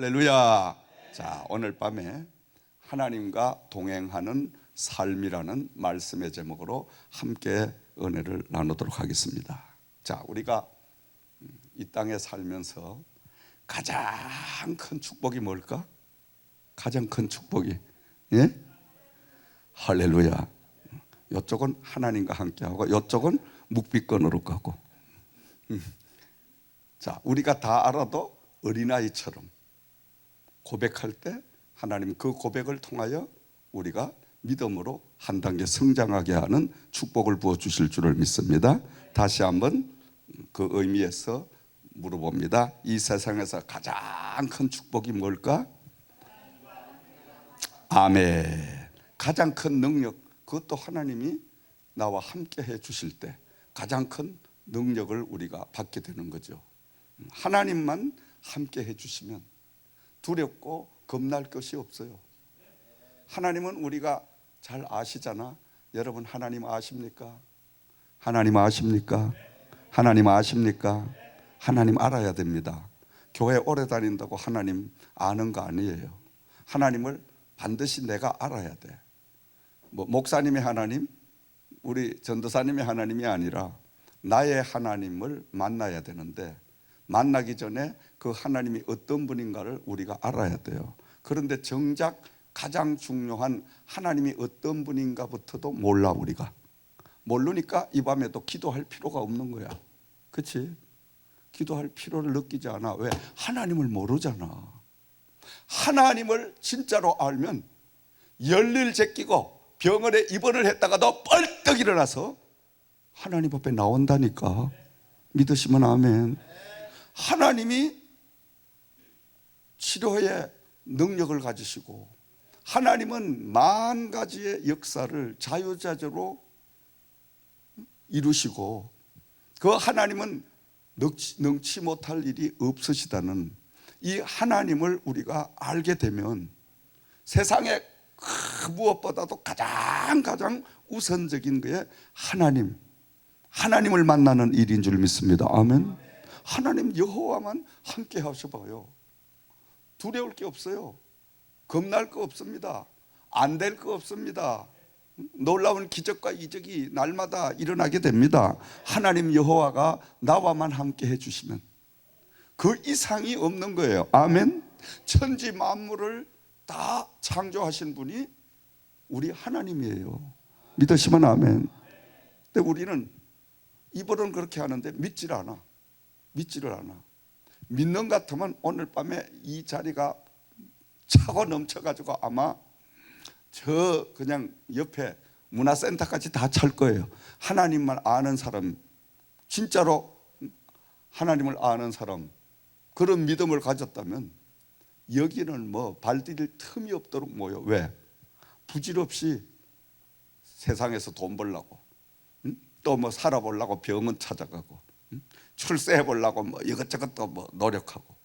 할렐루야. 자, 오늘 밤에 하나님과 동행하는 삶이라는 말씀의 제목으로 함께 은혜를 나누도록 하겠습니다. 자, 우리가 이 땅에 살면서 가장 큰 축복이 뭘까? 가장 큰 축복이, 예? 할렐루야. 이쪽은 하나님과 함께하고 이쪽은 묵비권으로 가고. 자, 우리가 다 알아도 어린아이처럼 고백할 때 하나님 그 고백을 통하여 우리가 믿음으로 한 단계 성장하게 하는 축복을 부어주실 줄을 믿습니다. 다시 한번 그 의미에서 물어봅니다. 이 세상에서 가장 큰 축복이 뭘까? 아멘. 가장 큰 능력, 그것도 하나님이 나와 함께 해 주실 때 가장 큰 능력을 우리가 받게 되는 거죠. 하나님만 함께 해 주시면 두렵고 겁날 것이 없어요. 하나님은 우리가 잘 아시잖아. 여러분, 하나님 아십니까? 하나님 아십니까? 하나님 아십니까? 하나님 알아야 됩니다. 교회 오래 다닌다고 하나님 아는 거 아니에요. 하나님을 반드시 내가 알아야 돼. 목사님의 하나님, 우리 전도사님의 하나님이 아니라 나의 하나님을 만나야 되는데, 만나기 전에 그 하나님이 어떤 분인가를 우리가 알아야 돼요. 그런데 정작 가장 중요한 하나님이 어떤 분인가부터도 몰라. 우리가 모르니까 이 밤에도 기도할 필요가 없는 거야. 그렇지? 기도할 필요를 느끼지 않아. 왜? 하나님을 모르잖아. 하나님을 진짜로 알면 열일 제끼고 병원에 입원을 했다가도 뻘떡 일어나서 하나님 앞에 나온다니까. 믿으시면 아멘. 하나님이 치료의 능력을 가지시고, 하나님은 만 가지의 역사를 자유자재로 이루시고, 그 하나님은 능치 못할 일이 없으시다는 이 하나님을 우리가 알게 되면 세상에 무엇보다도 가장 우선적인 게 하나님을 만나는 일인 줄 믿습니다. 아멘. 하나님 여호와만 함께 하셔봐요. 두려울 게 없어요. 겁날 거 없습니다. 안 될 거 없습니다. 놀라운 기적과 이적이 날마다 일어나게 됩니다. 하나님 여호와가 나와만 함께 해주시면 그 이상이 없는 거예요. 아멘. 천지 만물을 다 창조하신 분이 우리 하나님이에요. 믿으시면 아멘. 근데 우리는 입으로는 그렇게 하는데 믿지를 않아. 믿는 것 같으면 오늘 밤에 이 자리가 차고 넘쳐가지고 아마 저 그냥 옆에 문화센터까지 다 찰 거예요. 하나님만 아는 사람, 진짜로 하나님을 아는 사람, 그런 믿음을 가졌다면 여기는 발 디딜 틈이 없도록 모여. 왜? 부질없이 세상에서 돈 벌려고, 또 살아보려고 병원 찾아가고, 출세해 보려고 이것저것 또 노력하고,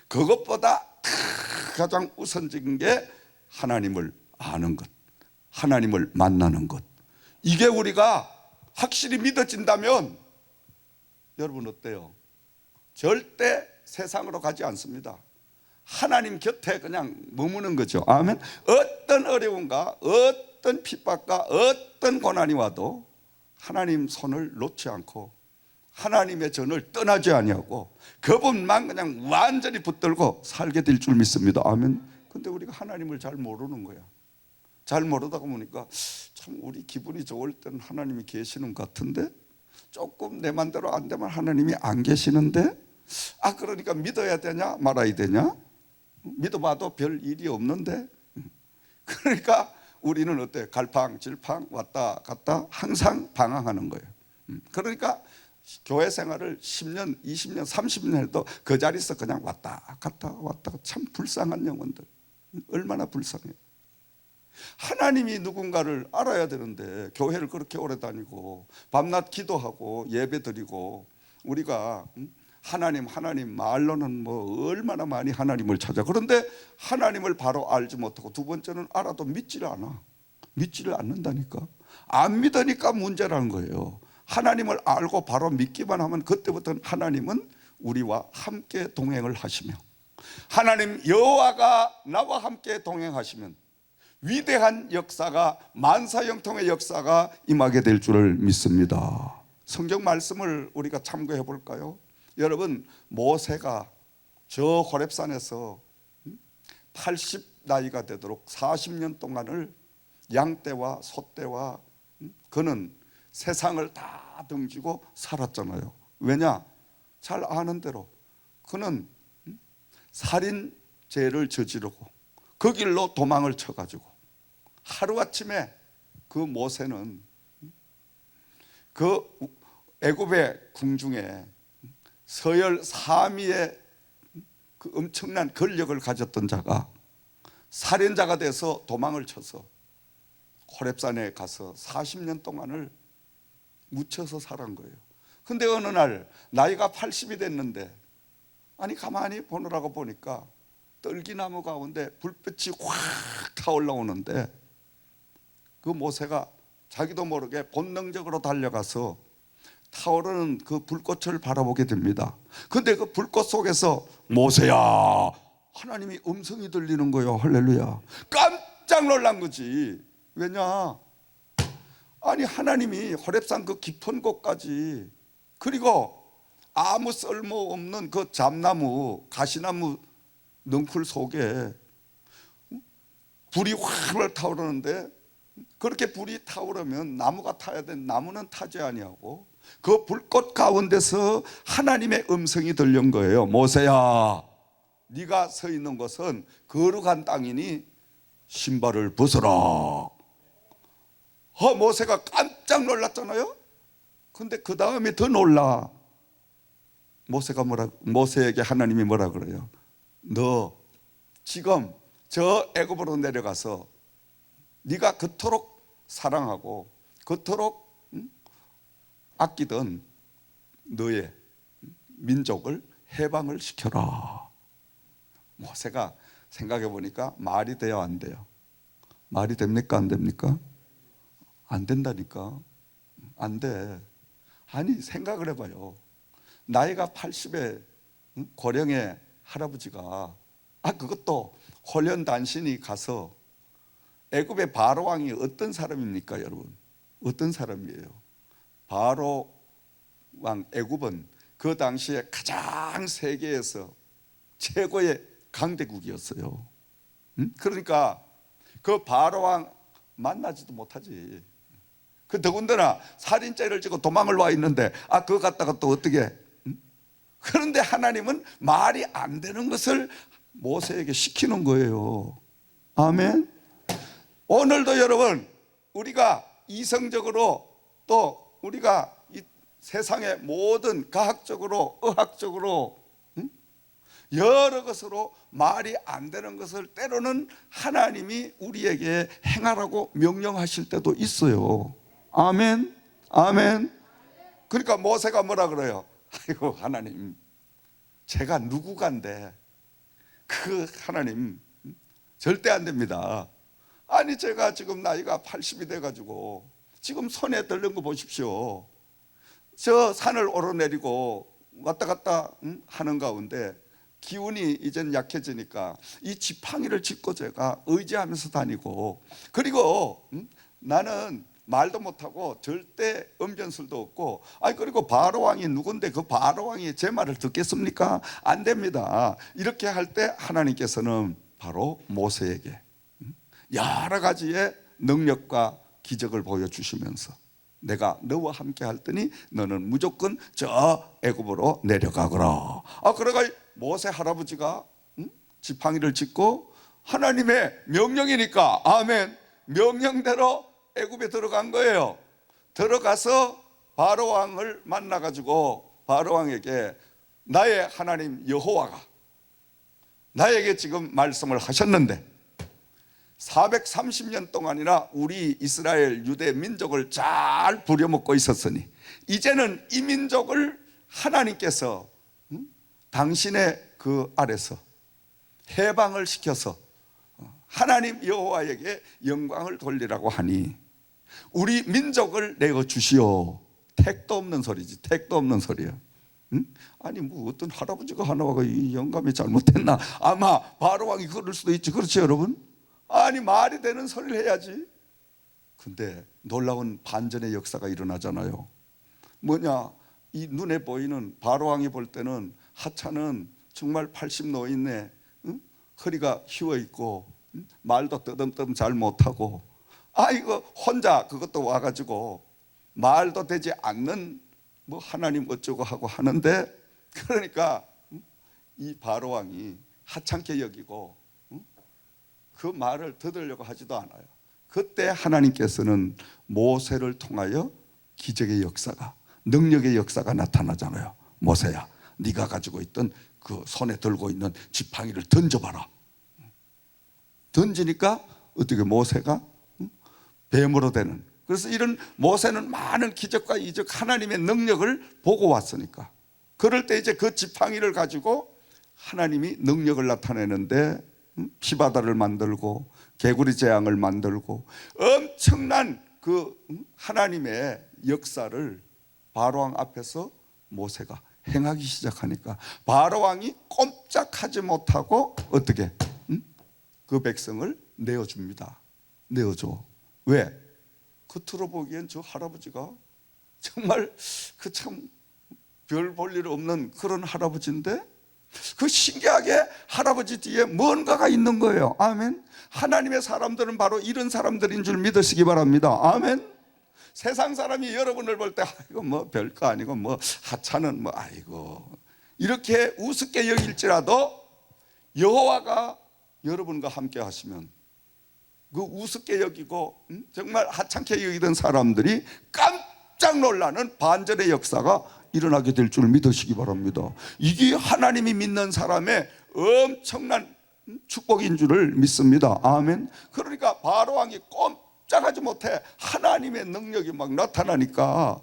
그것보다 가장 우선적인 게 하나님을 아는 것, 하나님을 만나는 것. 이게 우리가 확실히 믿어진다면 여러분 어때요? 절대 세상으로 가지 않습니다. 하나님 곁에 그냥 머무는 거죠. 아멘. 어떤 어려움과 어떤 핍박과 어떤 고난이 와도 하나님 손을 놓지 않고 하나님의 전을 떠나지 아니하고 그분만 그냥 완전히 붙들고 살게 될 줄 믿습니다. 아멘. 근데 우리가 하나님을 잘 모르는 거야. 잘 모르다 보니까 참 우리 기분이 좋을 때는 하나님이 계시는 것 같은데, 조금 내 맘대로 안 되면 하나님이 안 계시는데, 그러니까 믿어야 되냐 말아야 되냐? 믿어봐도 별 일이 없는데. 그러니까 우리는 어때? 갈팡질팡 왔다 갔다 항상 방황하는 거예요. 그러니까 교회 생활을 10년, 20년, 30년 해도 그 자리에서 그냥 왔다 갔다 참 불쌍한 영혼들. 얼마나 불쌍해요. 하나님이 누군가를 알아야 되는데 교회를 그렇게 오래 다니고 밤낮 기도하고 예배 드리고 우리가 하나님 말로는 얼마나 많이 하나님을 찾아. 그런데 하나님을 바로 알지 못하고, 두 번째는 알아도 믿지를 않는다니까. 안 믿으니까 문제라는 거예요. 하나님을 알고 바로 믿기만 하면 그때부터는 하나님은 우리와 함께 동행을 하시며 하나님 여호와가 나와 함께 동행하시면 위대한 역사가, 만사형통의 역사가 임하게 될 줄을 믿습니다. 성경 말씀을 우리가 참고해 볼까요? 여러분, 모세가 저 호렙산에서 80 나이가 되도록 40년 동안을 양떼와 소떼와 그는 세상을 다 등지고 살았잖아요. 왜냐? 잘 아는 대로 그는 살인죄를 저지르고 그 길로 도망을 쳐가지고 하루아침에 그 모세는 그 애굽의 궁중에 서열 3위의 그 엄청난 권력을 가졌던 자가 살인자가 돼서 도망을 쳐서 호렙산에 가서 40년 동안을 묻혀서 살은 거예요. 근데 어느 날 나이가 80이 됐는데, 아니 가만히 보느라고 보니까 떨기나무 가운데 불빛이 확 타올라오는데 그 모세가 자기도 모르게 본능적으로 달려가서 타오르는 그 불꽃을 바라보게 됩니다. 근데 그 불꽃 속에서 모세야, 하나님이 음성이 들리는 거예요. 할렐루야. 깜짝 놀란 거지. 왜냐? 아니 하나님이 호렙산 그 깊은 곳까지, 그리고 아무 쓸모없는 그 잡나무, 가시나무 넝쿨 속에 불이 활활 타오르는데, 그렇게 불이 타오르면 나무가 타야 되는 나무는 타지 아니하고 그 불꽃 가운데서 하나님의 음성이 들린 거예요. 모세야, 네가 서 있는 곳은 거룩한 땅이니 신발을 벗어라. 모세가 깜짝 놀랐잖아요. 근데 그 다음에 더 놀라. 모세에게 하나님이 뭐라 그래요? 너 지금 저 애굽으로 내려가서 네가 그토록 사랑하고 그토록 아끼던 너의 민족을 해방을 시켜라. 모세가 생각해 보니까 말이 돼요, 안 돼요? 말이 됩니까, 안 됩니까? 안 된다니까. 안 돼. 아니 생각을 해봐요. 나이가 80의 고령의 할아버지가 그것도 홀연단신이 가서, 애굽의 바로 왕이 어떤 사람입니까, 여러분? 어떤 사람이에요? 바로 왕 애굽은 그 당시에 가장 세계에서 최고의 강대국이었어요. 그러니까 그 바로 왕 만나지도 못하지. 그 더군다나 살인죄를 지고 도망을 와 있는데 그거 갖다가 또 어떻게? 그런데 하나님은 말이 안 되는 것을 모세에게 시키는 거예요. 아멘. 오늘도 여러분, 우리가 이성적으로, 또 우리가 이 세상의 모든 과학적으로, 의학적으로 여러 것으로 말이 안 되는 것을 때로는 하나님이 우리에게 행하라고 명령하실 때도 있어요. 아멘. 아멘. 그러니까 모세가 뭐라 그래요? 아이고 하나님, 제가 누구간데 그 하나님 절대 안 됩니다. 아니 제가 지금 나이가 80이 돼가지고 지금 손에 들는 거 보십시오. 저 산을 오르내리고 왔다 갔다 하는 가운데 기운이 이젠 약해지니까 이 지팡이를 짚고 제가 의지하면서 다니고, 그리고 나는 말도 못하고 절대 음변술도 없고, 그리고 바로 왕이 누군데 그 바로 왕이 제 말을 듣겠습니까? 안 됩니다. 이렇게 할 때 하나님께서는 바로 모세에게 여러 가지의 능력과 기적을 보여주시면서 내가 너와 함께 할 테니 너는 무조건 저 애굽으로 내려가거라. 그러가 모세 할아버지가 지팡이를 짚고 하나님의 명령이니까, 아멘, 명령대로 애굽에 들어간 거예요. 들어가서 바로 왕을 만나가지고 바로 왕에게 나의 하나님 여호와가 나에게 지금 말씀을 하셨는데 430년 동안이나 우리 이스라엘 유대 민족을 잘 부려먹고 있었으니 이제는 이 민족을 하나님께서 당신의 그 아래서 해방을 시켜서 하나님 여호와에게 영광을 돌리라고 하니 우리 민족을 내어 주시오. 택도 없는 소리지. 택도 없는 소리야. 응? 아니 뭐 어떤 할아버지가 하나 와가 이 영감이 잘못했나? 아마 바로 왕이 그럴 수도 있지. 그렇지 여러분? 아니 말이 되는 소리를 해야지. 근데 놀라운 반전의 역사가 일어나잖아요. 뭐냐? 이 눈에 보이는 바로 왕이 볼 때는 하찮은 정말 80 노인네, 응? 허리가 휘어 있고, 응? 말도 뜨듬뜨듬 잘 못하고, 이거 혼자 그것도 와가지고 말도 되지 않는 뭐 하나님 어쩌고 하고 하는데, 그러니까 이 바로 왕이 하찮게 여기고 그 말을 듣으려고 하지도 않아요. 그때 하나님께서는 모세를 통하여 기적의 역사가, 능력의 역사가 나타나잖아요. 모세야, 네가 가지고 있던 그 손에 들고 있는 지팡이를 던져봐라. 던지니까 어떻게 모세가 뱀으로 되는. 그래서 이런 모세는 많은 기적과 이적 하나님의 능력을 보고 왔으니까, 그럴 때 이제 그 지팡이를 가지고 하나님이 능력을 나타내는데, 피바다를 만들고 개구리 재앙을 만들고 엄청난 그 하나님의 역사를 바로왕 앞에서 모세가 행하기 시작하니까 바로왕이 꼼짝하지 못하고 어떻게 그 백성을 내어줍니다. 내어줘. 왜? 겉으로 보기엔 저 할아버지가 정말 그 참 별 볼 일 없는 그런 할아버지인데, 그 신기하게 할아버지 뒤에 뭔가가 있는 거예요. 아멘. 하나님의 사람들은 바로 이런 사람들인 줄 믿으시기 바랍니다. 아멘. 세상 사람이 여러분을 볼 때 이거 뭐 별거 아니고 뭐 하찮은 뭐 아이고 이렇게 우습게 여길지라도, 여호와가 여러분과 함께 하시면 그 우습게 여기고 정말 하찮게 여기던 사람들이 깜짝 놀라는 반전의 역사가 일어나게 될 줄 믿으시기 바랍니다. 이게 하나님이 믿는 사람의 엄청난 축복인 줄을 믿습니다. 아멘. 그러니까 바로왕이 꼼짝하지 못해 하나님의 능력이 막 나타나니까,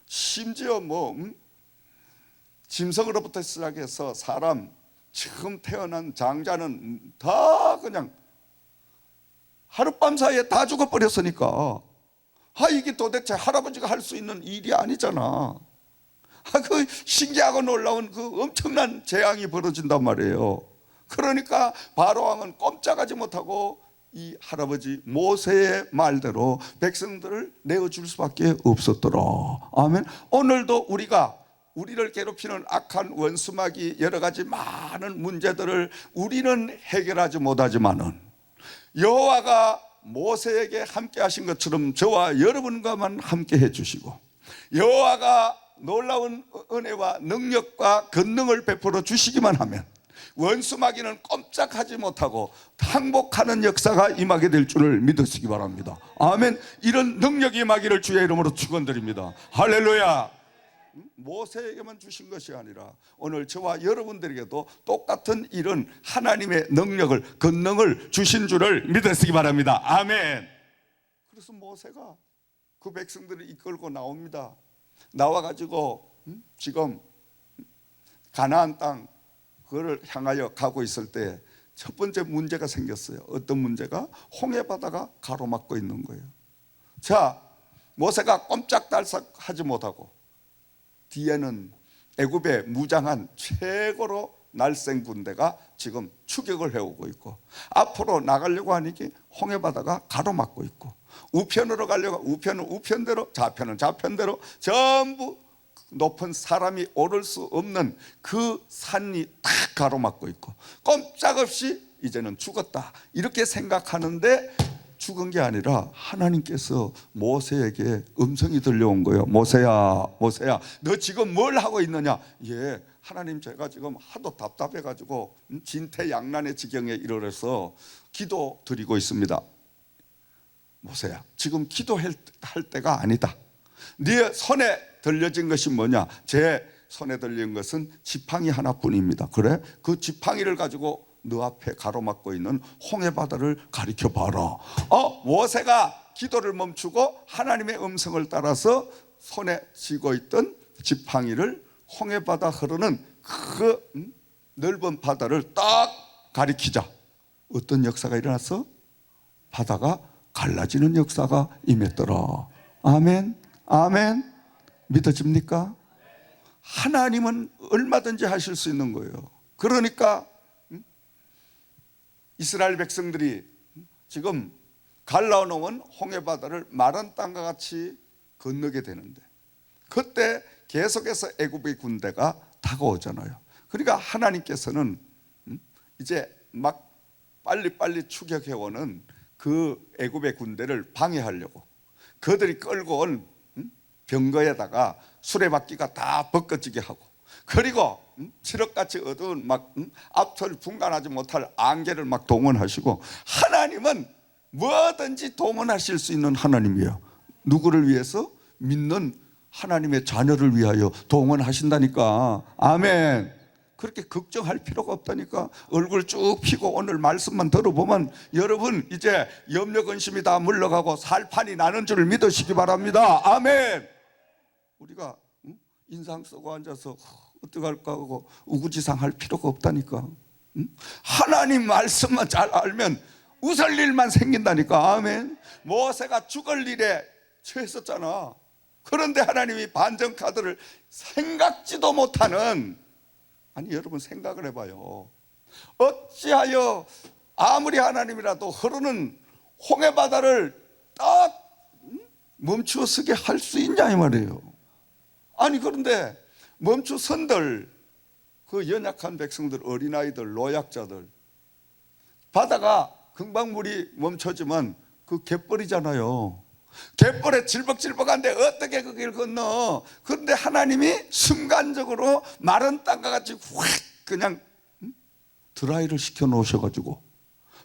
심지어 뭐 짐승으로부터 시작해서 사람, 처음 태어난 장자는 다 그냥 하룻밤 사이에 다 죽어버렸으니까, 이게 도대체 할아버지가 할 수 있는 일이 아니잖아. 그 신기하고 놀라운 그 엄청난 재앙이 벌어진단 말이에요. 그러니까 바로왕은 꼼짝하지 못하고 이 할아버지 모세의 말대로 백성들을 내어줄 수밖에 없었더라. 아멘. 오늘도 우리를 괴롭히는 악한 원수마귀 여러 가지 많은 문제들을 우리는 해결하지 못하지만은, 여호와가 모세에게 함께 하신 것처럼 저와 여러분과만 함께 해주시고, 여호와가 놀라운 은혜와 능력과 권능을 베풀어 주시기만 하면 원수마귀는 꼼짝하지 못하고 항복하는 역사가 임하게 될 줄을 믿으시기 바랍니다. 아멘. 이런 능력이 임하기를 주의 이름으로 축원드립니다. 할렐루야. 모세에게만 주신 것이 아니라 오늘 저와 여러분들에게도 똑같은 이런 하나님의 능력을, 권능을 주신 줄을 믿으시기 바랍니다. 아멘. 그래서 모세가 그 백성들을 이끌고 나옵니다. 나와가지고 지금 가나안 땅 그거를 향하여 가고 있을 때 첫 번째 문제가 생겼어요. 어떤 문제가? 홍해바다가 가로막고 있는 거예요. 자, 모세가 꼼짝달싹하지 못하고 뒤에는 애굽의 무장한 최고로 날쌘 군대가 지금 추격을 해오고 있고, 앞으로 나가려고 하니까 홍해바다가 가로막고 있고, 우편으로 가려고 우편은 우편대로, 좌편은 좌편대로 전부 높은 사람이 오를 수 없는 그 산이 딱 가로막고 있고, 꼼짝없이 이제는 죽었다 이렇게 생각하는데, 죽은 게 아니라 하나님께서 모세에게 음성이 들려온 거예요. 모세야, 모세야, 너 지금 뭘 하고 있느냐? 예, 하나님 제가 지금 하도 답답해가지고 진퇴양난의 지경에 이르러서 기도 드리고 있습니다. 모세야, 지금 기도할 때가 아니다. 네 손에 들려진 것이 뭐냐? 제 손에 들린 것은 지팡이 하나뿐입니다. 그래? 그 지팡이를 가지고 너 앞에 가로막고 있는 홍해바다를 가리켜 봐라. 모세가 기도를 멈추고 하나님의 음성을 따라서 손에 쥐고 있던 지팡이를 홍해바다 흐르는 그 넓은 바다를 딱 가리키자. 어떤 역사가 일어났어? 바다가 갈라지는 역사가 임했더라. 아멘. 아멘. 믿어집니까? 하나님은 얼마든지 하실 수 있는 거예요. 그러니까 이스라엘 백성들이 지금 갈라놓은 홍해바다를 마른 땅과 같이 건너게 되는데, 그때 계속해서 애굽의 군대가 다가오잖아요. 그러니까 하나님께서는 이제 막 빨리빨리 추격해오는 그 애굽의 군대를 방해하려고 그들이 끌고 온 병거에다가 수레바퀴가 다 벗겨지게 하고, 그리고 칠흑같이 어두운 막 앞을 분간하지 못할 안개를 막 동원하시고, 하나님은 뭐든지 동원하실 수 있는 하나님이에요. 누구를 위해서? 믿는 하나님의 자녀를 위하여 동원하신다니까. 아멘. 그렇게 걱정할 필요가 없다니까. 얼굴 쭉 피고 오늘 말씀만 들어보면 여러분 이제 염려 근심이 다 물러가고 살판이 나는 줄을 믿으시기 바랍니다. 아멘. 우리가 인상 쓰고 앉아서 어떡할까 하고 우구지상할 필요가 없다니까. 하나님 말씀만 잘 알면 웃을 일만 생긴다니까. 아멘. 모세가 죽을 일에 처했었잖아. 그런데 하나님이 반전 카드를 생각지도 못하는, 아니 여러분 생각을 해봐요. 어찌하여 아무리 하나님이라도 흐르는 홍해바다를 딱 멈추어 서게 할 수 있냐 이 말이에요. 아니 그런데 멈추 선들, 그 연약한 백성들, 어린아이들, 노약자들, 바다가 금방 물이 멈춰지면 그 갯벌이잖아요. 갯벌에 질벅질벅한데 어떻게 그 길 건너? 그런데 하나님이 순간적으로 마른 땅과 같이 확 그냥 드라이를 시켜 놓으셔가지고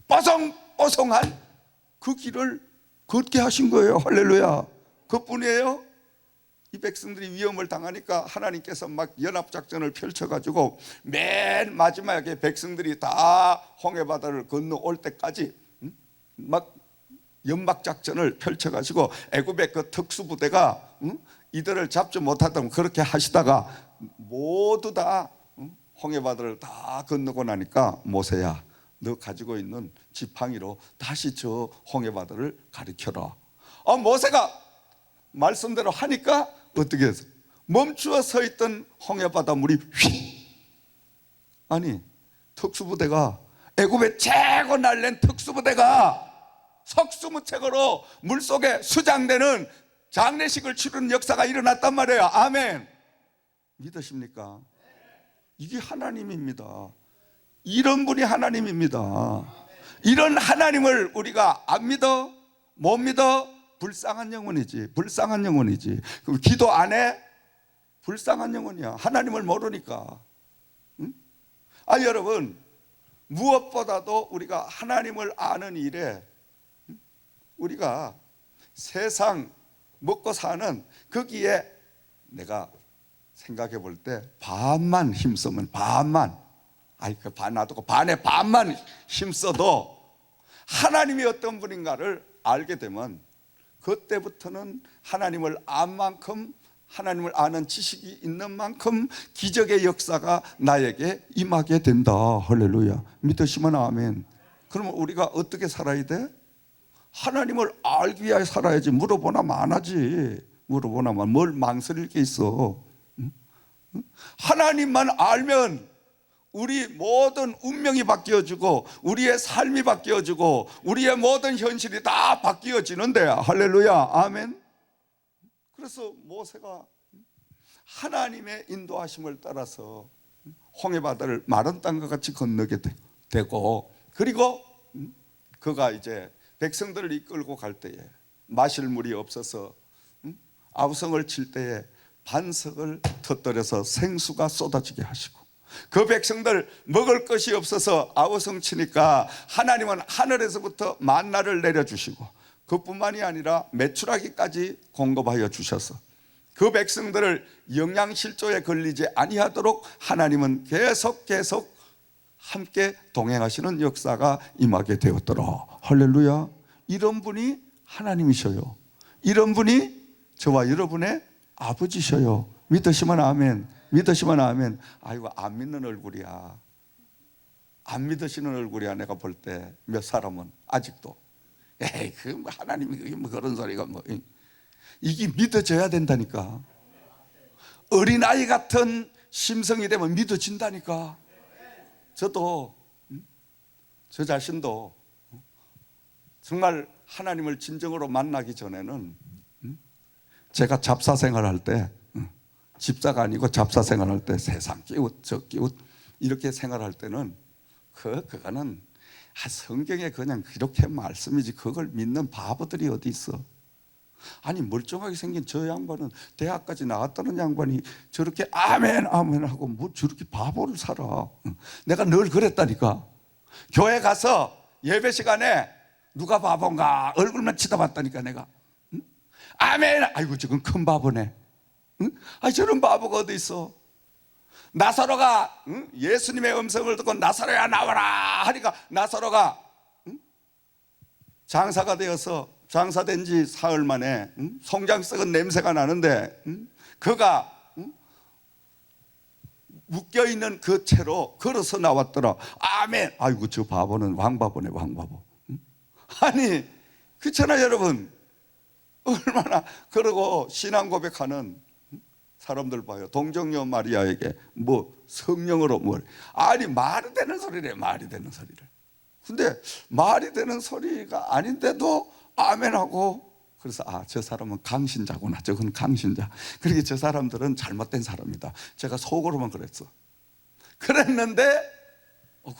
뽀송뽀송한 그 길을 걷게 하신 거예요. 할렐루야. 그뿐이에요? 이 백성들이 위험을 당하니까 하나님께서 막 연합작전을 펼쳐가지고 맨 마지막에 백성들이 다 홍해바다를 건너올 때까지 막 연막작전을 펼쳐가지고 애굽의 그 특수부대가 이들을 잡지 못하다면 그렇게 하시다가 모두 다 홍해바다를 다 건너고 나니까, 모세야 너 가지고 있는 지팡이로 다시 저 홍해바다를 가리켜라. 모세가 말씀대로 하니까 어떻게 해서 멈추어 서 있던 홍해바다 물이 휙, 아니 특수부대가, 애굽의 최고 날랜 특수부대가 석수무책으로 물속에 수장되는 장례식을 치르는 역사가 일어났단 말이에요. 아멘. 믿으십니까? 이게 하나님입니다. 이런 분이 하나님입니다. 이런 하나님을 우리가 안 믿어? 못 믿어? 불쌍한 영혼이지. 불쌍한 영혼이지. 그럼 기도 안 해? 불쌍한 영혼이야. 하나님을 모르니까. 응? 여러분, 무엇보다도 우리가 하나님을 아는 일에 우리가 세상 먹고 사는 거기에 내가 생각해 볼 때 반만 힘쓰면, 반만, 그 반 놔두고 반의 반만 힘써도 하나님이 어떤 분인가를 알게 되면 그때부터는 하나님을 안 만큼, 하나님을 아는 지식이 있는 만큼 기적의 역사가 나에게 임하게 된다. 할렐루야. 믿으시면 아멘. 그러면 우리가 어떻게 살아야 돼? 하나님을 알기 위하여 살아야지. 물어보나만 안 하지. 물어보나만 뭘 망설일 게 있어. 하나님만 알면 우리 모든 운명이 바뀌어지고 우리의 삶이 바뀌어지고 우리의 모든 현실이 다 바뀌어지는데. 할렐루야. 아멘. 그래서 모세가 하나님의 인도하심을 따라서 홍해바다를 마른 땅과 같이 건너게 되고, 그리고 그가 이제 백성들을 이끌고 갈 때에 마실 물이 없어서 아우성을 칠 때에 반석을 터뜨려서 생수가 쏟아지게 하시고, 그 백성들 먹을 것이 없어서 아우성 치니까 하나님은 하늘에서부터 만나를 내려주시고 그뿐만이 아니라 메추라기까지 공급하여 주셔서 그 백성들을 영양실조에 걸리지 아니하도록 하나님은 계속 함께 동행하시는 역사가 임하게 되었더라. 할렐루야. 이런 분이 하나님이셔요. 이런 분이 저와 여러분의 아버지셔요. 믿으시면 아멘. 믿으시면 아멘. 아이고 안 믿는 얼굴이야. 안 믿으시는 얼굴이야. 내가 볼 때 몇 사람은 아직도 에이 그 하나님이 뭐 그런 소리가 뭐, 이게 믿어져야 된다니까. 어린아이 같은 심성이 되면 믿어진다니까. 저도 저 자신도 정말 하나님을 진정으로 만나기 전에는 제가 잡사 생활할 때, 집사가 아니고 잡사 생활할 때 세상 끼웃 저 끼웃 이렇게 생활할 때는 그거는 성경에 그냥 이렇게 말씀이지 그걸 믿는 바보들이 어디 있어. 아니 멀쩡하게 생긴 저 양반은 대학까지 나왔다는 양반이 저렇게 아멘 아멘 하고 뭐 저렇게 바보를 살아. 내가 늘 그랬다니까. 교회 가서 예배 시간에 누가 바본가 얼굴만 쳐다봤다니까 내가. 아멘. 아이고 저건 큰 바보네. 아 저런 바보가 어디 있어. 나사로가 예수님의 음성을 듣고 나사로야 나와라 하니까 나사로가 장사가 되어서 장사된 지 사흘 만에 송장 썩은 냄새가 나는데 그가 묶여있는 그 채로 걸어서 나왔더라. 아멘. 아이고 저 바보는 왕바보네 왕바보. 아니 그렇잖아요 여러분. 얼마나 그러고 신앙 고백하는 사람들 봐요. 동정녀 마리아에게 뭐 성령으로 뭘 아니 말이 되는 소리래. 말이 되는 소리를. 근데 말이 되는 소리가 아닌데도 아멘하고 그래서 저 사람은 강신자구나. 저건 강신자. 그러게 저 사람들은 잘못된 사람이다. 제가 속으로만 그랬어. 그랬는데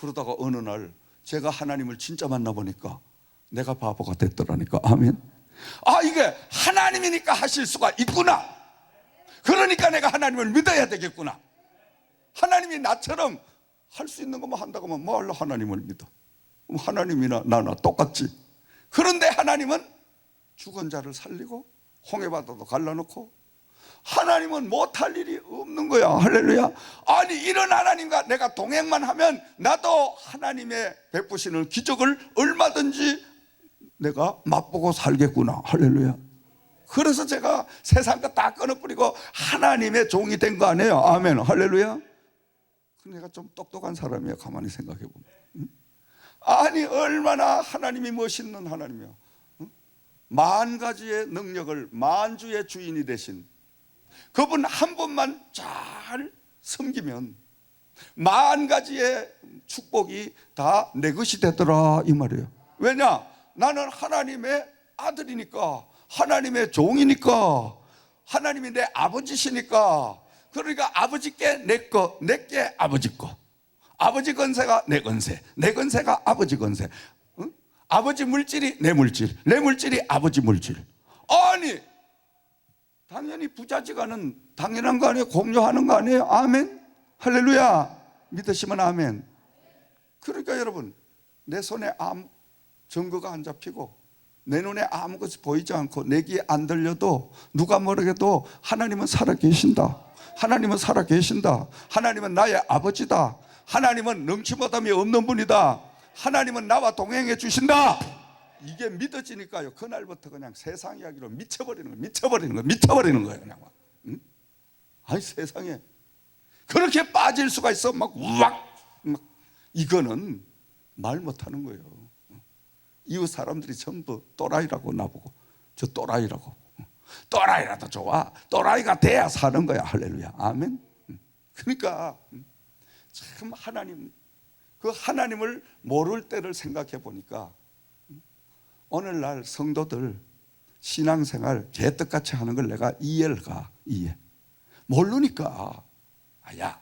그러다가 어느 날 제가 하나님을 진짜 만나보니까 내가 바보가 됐더라니까. 아멘. 이게 하나님이니까 하실 수가 있구나. 그러니까 내가 하나님을 믿어야 되겠구나. 하나님이 나처럼 할 수 있는 것만 한다고 하면 뭐할로 하나님을 믿어. 하나님이나 나나 똑같지. 그런데 하나님은 죽은 자를 살리고 홍해바다도 갈라놓고 하나님은 못할 일이 없는 거야. 할렐루야. 아니 이런 하나님과 내가 동행만 하면 나도 하나님의 베푸시는 기적을 얼마든지 내가 맛보고 살겠구나. 할렐루야. 그래서 제가 세상 거 다 끊어버리고 하나님의 종이 된 거 아니에요. 아멘. 할렐루야. 내가 좀 똑똑한 사람이에요. 가만히 생각해 보면. 아니 얼마나 하나님이 멋있는 하나님이야. 만 가지의 능력을 만주의 주인이 되신 그분 한 분만 잘 섬기면 만 가지의 축복이 다 내 것이 되더라 이 말이에요. 왜냐? 나는 하나님의 아들이니까, 하나님의 종이니까, 하나님이 내 아버지시니까. 그러니까 아버지께 내 거, 내게 아버지 거. 아버지 건세가 내 건세, 내 건세가 아버지 건세. 응? 아버지 물질이 내 물질, 내 물질이 아버지 물질. 아니 당연히 부자지간은 당연한 거 아니에요? 공유하는 거 아니에요? 아멘. 할렐루야. 믿으시면 아멘. 그러니까 여러분 내 손에 아무 증거가 안 잡히고 내 눈에 아무것이 보이지 않고 내 귀에 안 들려도 누가 모르게도 하나님은 살아계신다. 하나님은 살아계신다. 하나님은 나의 아버지다. 하나님은 능치못함이 없는 분이다. 하나님은 나와 동행해 주신다. 이게 믿어지니까요 그날부터 그냥 세상 이야기로 미쳐버리는 거예요 그냥. 응? 아니 세상에 그렇게 빠질 수가 있어. 막 이거는 말 못하는 거예요. 이웃 사람들이 전부 또라이라고 나보고, 저 또라이라고. 또라이라도 좋아. 또라이가 돼야 사는 거야. 할렐루야. 아멘. 그러니까 참 하나님, 그 하나님을 모를 때를 생각해 보니까 오늘날 성도들 신앙생활 개떡같이 하는 걸 내가 이해를 가. 이해. 모르니까 야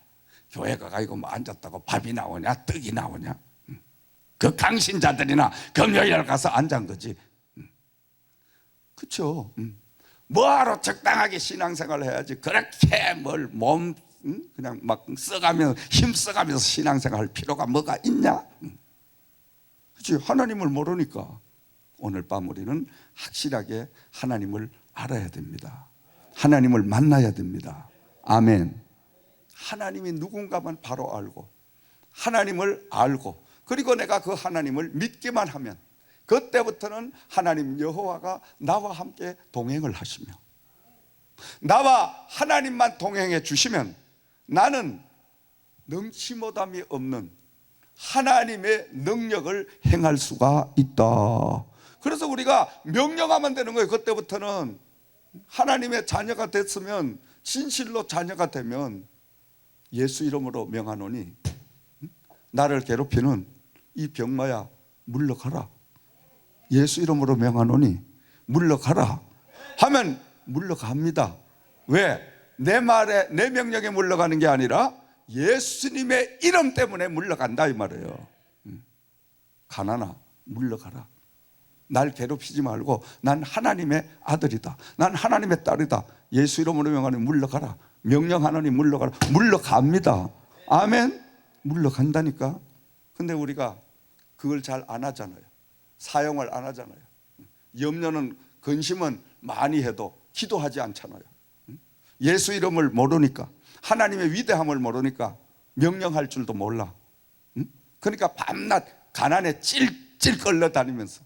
교회 가가지고 뭐 앉았다고 밥이 나오냐 떡이 나오냐. 그 강신자들이나 금요일 가서 앉은 거지. 그렇죠. 뭐하러 적당하게 신앙생활을 해야지. 그렇게 뭘 몸 그냥 막 써가면서 힘써가면서 신앙생활 할 필요가 뭐가 있냐. 그렇지. 하나님을 모르니까 오늘 밤 우리는 확실하게 하나님을 알아야 됩니다. 하나님을 만나야 됩니다. 아멘. 하나님이 누군가만 바로 알고 하나님을 알고 그리고 내가 그 하나님을 믿기만 하면 그때부터는 하나님 여호와가 나와 함께 동행을 하시며 나와 하나님만 동행해 주시면 나는 능치 못함이 없는 하나님의 능력을 행할 수가 있다. 그래서 우리가 명령하면 되는 거예요. 그때부터는 하나님의 자녀가 됐으면 진실로 자녀가 되면 예수 이름으로 명하노니 나를 괴롭히는 이 병마야 물러가라. 예수 이름으로 명하노니 물러가라 하면 물러갑니다. 왜? 내 말에, 내 명령에 물러가는 게 아니라 예수님의 이름 때문에 물러간다 이 말이에요. 가나나 물러가라. 날 괴롭히지 말고 난 하나님의 아들이다, 난 하나님의 딸이다, 예수 이름으로 명하니 물러가라. 명령하노니 물러가라. 물러갑니다. 아멘. 물러간다니까. 근데 우리가 그걸 잘 안 하잖아요. 사용을 안 하잖아요. 염려는, 근심은 많이 해도 기도하지 않잖아요. 예수 이름을 모르니까, 하나님의 위대함을 모르니까 명령할 줄도 몰라. 그러니까 밤낮 가난에 찔찔 끌려다니면서,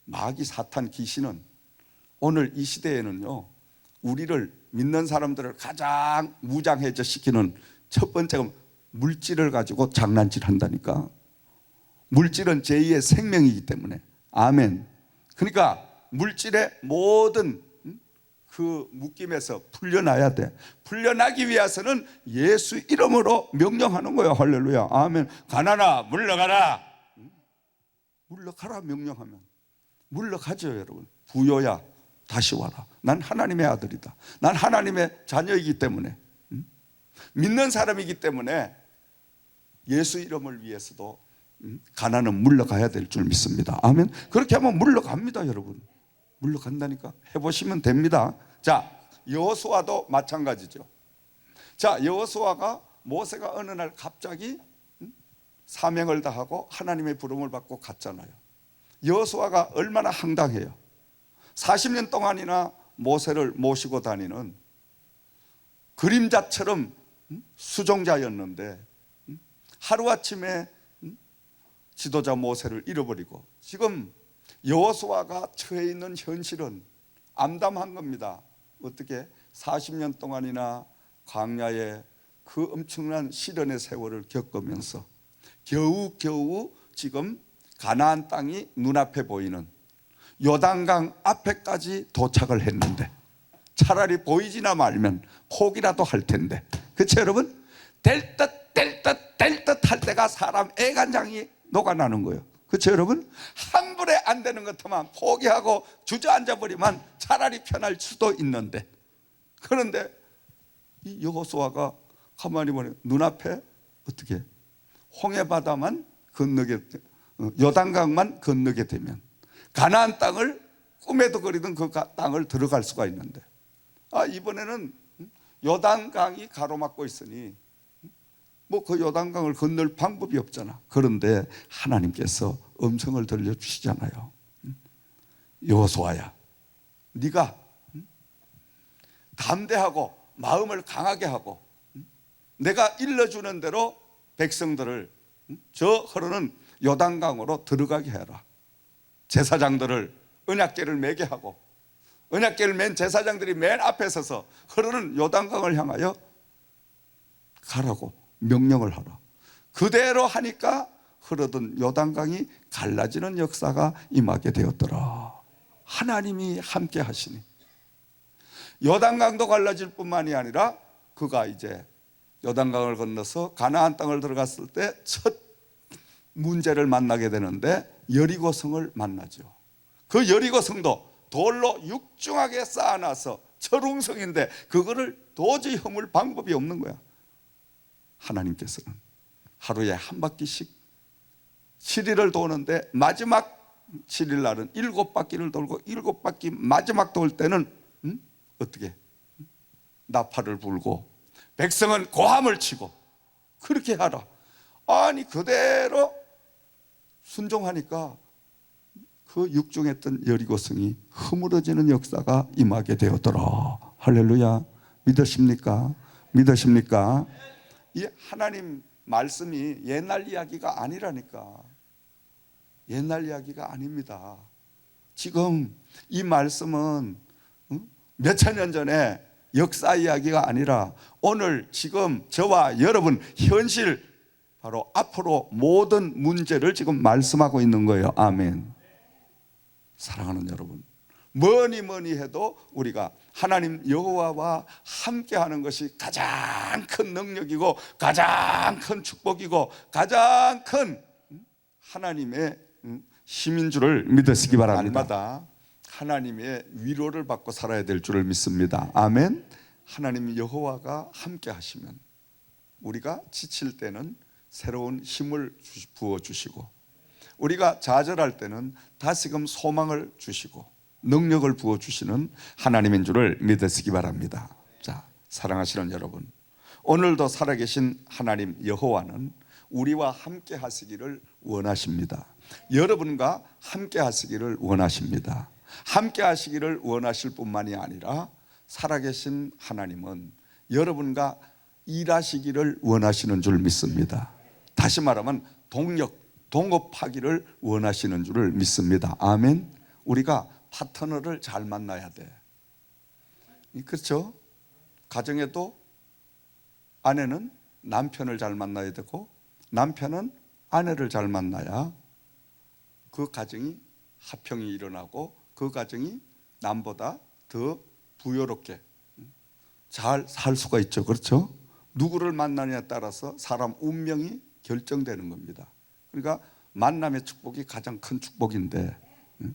마귀 사탄 귀신은 오늘 이 시대에는요, 우리를, 믿는 사람들을 가장 무장해제 시키는 첫 번째가 물질을 가지고 장난질 한다니까. 물질은 제2의 생명이기 때문에. 아멘. 그러니까 물질의 모든 그 묶임에서 풀려나야 돼. 풀려나기 위해서는 예수 이름으로 명령하는 거예요. 할렐루야. 아멘. 가난아 물러가라. 물러가라 명령하면 물러가죠 여러분. 부요야 다시 와라. 난 하나님의 아들이다, 난 하나님의 자녀이기 때문에, 믿는 사람이기 때문에 예수 이름을 위해서도 가난은 물러가야 될 줄 믿습니다. 아멘. 그렇게 하면 물러갑니다 여러분. 물러간다니까. 해보시면 됩니다. 자, 여호수아도 마찬가지죠. 자, 여호수아가, 모세가 어느 날 갑자기 사명을 다하고 하나님의 부름을 받고 갔잖아요. 여호수아가 얼마나 황당해요. 40년 동안이나 모세를 모시고 다니는 그림자처럼 수종자였는데 하루아침에 지도자 모세를 잃어버리고, 지금 여호수아가 처해 있는 현실은 암담한 겁니다. 어떻게 40년 동안이나 광야에 그 엄청난 시련의 세월을 겪으면서 겨우겨우 지금 가나안 땅이 눈앞에 보이는 요단강 앞에까지 도착을 했는데, 차라리 보이지나 말면 포기라도 할 텐데, 그렇죠 여러분? 될 듯 할 때가 사람 애간장이 녹아나는 거예요. 그렇죠 여러분? 한 불에 안 되는 것만 포기하고 주저앉아 버리면 차라리 편할 수도 있는데, 그런데 이 여호수아가 가만히 보니 눈앞에 어떻게 홍해바다만 건너게, 요단강만 건너게 되면 가나안 땅을 꿈에도 그리던 그 땅을 들어갈 수가 있는데, 이번에는 요단강이 가로막고 있으니 뭐 그 요단강을 건널 방법이 없잖아. 그런데 하나님께서 음성을 들려주시잖아요. 여호수아야, 네가 담대하고 마음을 강하게 하고 내가 일러주는 대로 백성들을 저 흐르는 요단강으로 들어가게 해라. 제사장들을 언약궤를 매게 하고, 언약궤를 맨 제사장들이 맨 앞에 서서 흐르는 요단강을 향하여 가라고 명령을 하라. 그대로 하니까 흐르던 요단강이 갈라지는 역사가 임하게 되었더라. 하나님이 함께 하시니 요단강도 갈라질 뿐만이 아니라, 그가 이제 요단강을 건너서 가나안 땅을 들어갔을 때 첫 문제를 만나게 되는데 여리고성을 만나죠. 그 여리고성도 돌로 육중하게 쌓아놔서 철웅성인데 그거를 도저히 허물 방법이 없는 거야. 하나님께서는 하루에 한 바퀴씩 7일을 도는데 마지막 7일 날은 7바퀴를 돌고 7바퀴 마지막 돌 때는 어떻게 나팔을 불고 백성은 고함을 치고 그렇게 하라. 아니 그대로 순종하니까 그 육중했던 여리고성이 허물어지는 역사가 임하게 되었더라. 할렐루야. 믿으십니까? 믿으십니까? 이 하나님 말씀이 옛날 이야기가 아니라니까. 옛날 이야기가 아닙니다. 지금 이 말씀은 몇천 년 전에 역사 이야기가 아니라 오늘 지금 저와 여러분 현실, 바로 앞으로 모든 문제를 지금 말씀하고 있는 거예요. 아멘. 사랑하는 여러분, 뭐니 뭐니 해도 우리가 하나님 여호와와 함께하는 것이 가장 큰 능력이고 가장 큰 축복이고 가장 큰 하나님의 힘인 줄을 믿으시기 바랍니다. 날마다 하나님의 위로를 받고 살아야 될 줄을 믿습니다. 아멘. 하나님 여호와가 함께 하시면 우리가 지칠 때는 새로운 힘을 부어주시고, 우리가 좌절할 때는 다시금 소망을 주시고 능력을 부어주시는 하나님인 줄을 믿으시기 바랍니다. 자, 사랑하시는 여러분, 오늘도 살아계신 하나님 여호와는 우리와 함께 하시기를 원하십니다. 여러분과 함께 하시기를 원하십니다. 함께 하시기를 원하실 뿐만이 아니라 살아계신 하나님은 여러분과 일하시기를 원하시는 줄 믿습니다. 다시 말하면 동업하기를 원하시는 줄을 믿습니다. 아멘. 우리가 파트너를 잘 만나야 돼. 그렇죠? 가정에도 아내는 남편을 잘 만나야 되고 남편은 아내를 잘 만나야 그 가정이 화평이 일어나고 그 가정이 남보다 더 부유롭게 잘 살 수가 있죠. 그렇죠? 누구를 만나느냐에 따라서 사람 운명이 결정되는 겁니다. 그러니까 만남의 축복이 가장 큰 축복인데,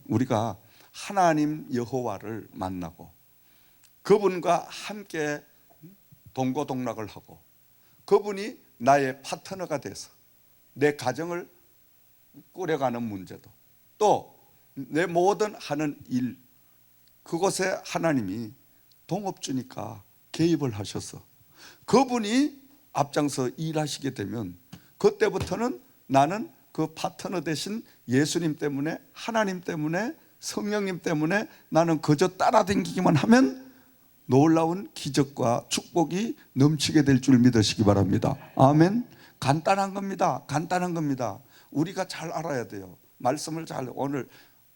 우리가 하나님 여호와를 만나고 그분과 함께 동고동락을 하고 그분이 나의 파트너가 돼서 내 가정을 꾸려가는 문제도, 또 내 모든 하는 일, 그곳에 하나님이 동업주니까 개입을 하셔서 그분이 앞장서 일하시게 되면 그때부터는 나는 그 파트너 대신 예수님 때문에, 하나님 때문에, 성령님 때문에 나는 그저 따라다니기만 하면 놀라운 기적과 축복이 넘치게 될 줄 믿으시기 바랍니다. 아멘. 간단한 겁니다. 간단한 겁니다. 우리가 잘 알아야 돼요. 말씀을 잘, 오늘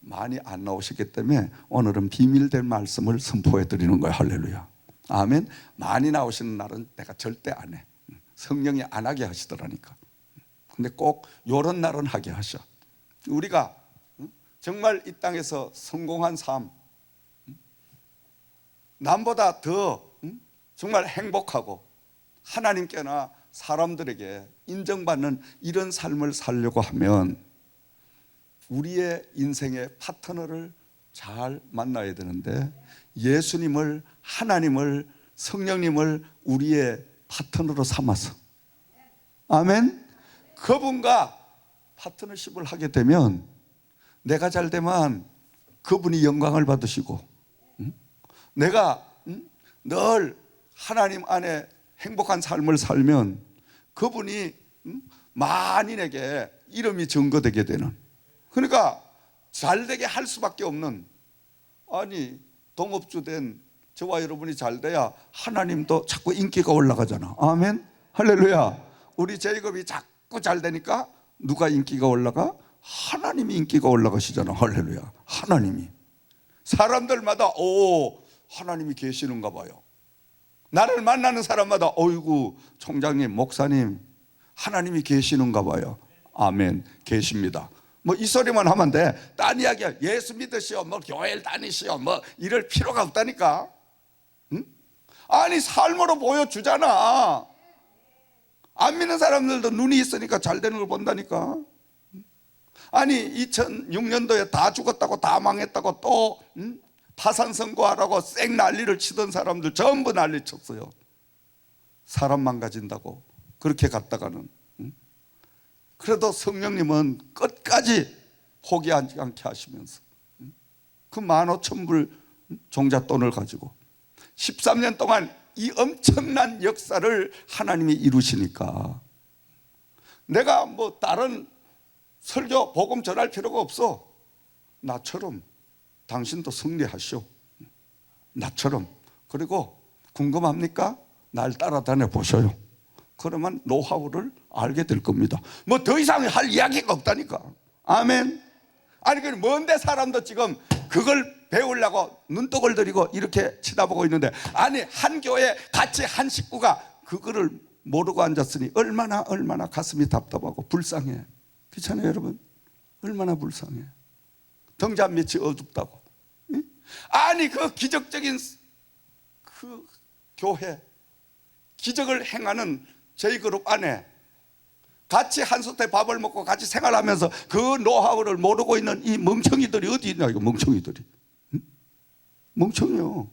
많이 안 나오셨기 때문에 오늘은 비밀된 말씀을 선포해 드리는 거예요. 할렐루야. 아멘. 많이 나오시는 날은 내가 절대 안 해. 성령이 안 하게 하시더라니까. 근데 꼭 이런 날은 하게 하셔. 우리가 정말 이 땅에서 성공한 삶, 남보다 더 정말 행복하고 하나님께나 사람들에게 인정받는 이런 삶을 살려고 하면 우리의 인생의 파트너를 잘 만나야 되는데, 예수님을, 하나님을, 성령님을 우리의 파트너로 삼아서, 아멘, 그분과 파트너십을 하게 되면 내가 잘 되면 그분이 영광을 받으시고, 내가 늘 하나님 안에 행복한 삶을 살면 그분이 만인에게 이름이 증거되게 되는, 그러니까 잘되게 할 수밖에 없는, 아니 동업주 된 저와 여러분이 잘 돼야 하나님도 자꾸 인기가 올라가잖아. 아멘. 할렐루야. 우리 제이컵이 자꾸 잘 되니까 누가 인기가 올라가? 하나님이 인기가 올라가시잖아. 할렐루야. 하나님이. 사람들마다 오, 하나님이 계시는가 봐요. 나를 만나는 사람마다 어이구 총장님, 목사님, 하나님이 계시는가 봐요. 아멘. 계십니다. 뭐 이 소리만 하면 돼. 딴 이야기야. 예수 믿으시오, 뭐 교회를 다니시오, 뭐 이럴 필요가 없다니까. 응? 아니 삶으로 보여주잖아. 안 믿는 사람들도 눈이 있으니까 잘 되는 걸 본다니까. 아니 2006년도에 다 죽었다고, 다 망했다고, 또 파산 선고하라고 쌩 난리를 치던 사람들 전부 난리 쳤어요. 사람 망가진다고 그렇게 갔다가는. 그래도 성령님은 끝까지 포기하지 않게 하시면서 그 15,000불 종잣돈을 가지고 13년 동안 이 엄청난 역사를 하나님이 이루시니까 내가 뭐 다른 설교, 복음 전할 필요가 없어. 나처럼 당신도 승리하시오. 나처럼. 그리고 궁금합니까? 날 따라다녀 보셔요. 그러면 노하우를 알게 될 겁니다. 뭐 더 이상 할 이야기가 없다니까. 아멘. 아니 그 먼데 사람도 지금 그걸 배우려고 눈독을 들이고 이렇게 쳐다보고 있는데, 아니 한 교회 같이 한 식구가 그거를 모르고 앉았으니 얼마나 가슴이 답답하고 불쌍해. 그렇잖아요 여러분. 얼마나 불쌍해. 등잔 밑이 어둡다고. 아니 그 기적적인 그 교회, 기적을 행하는 저희 그룹 안에 같이 한솥에 밥을 먹고 같이 생활하면서 그 노하우를 모르고 있는 이 멍청이들이 어디 있냐, 이거 멍청이들이. 응? 멍청이요.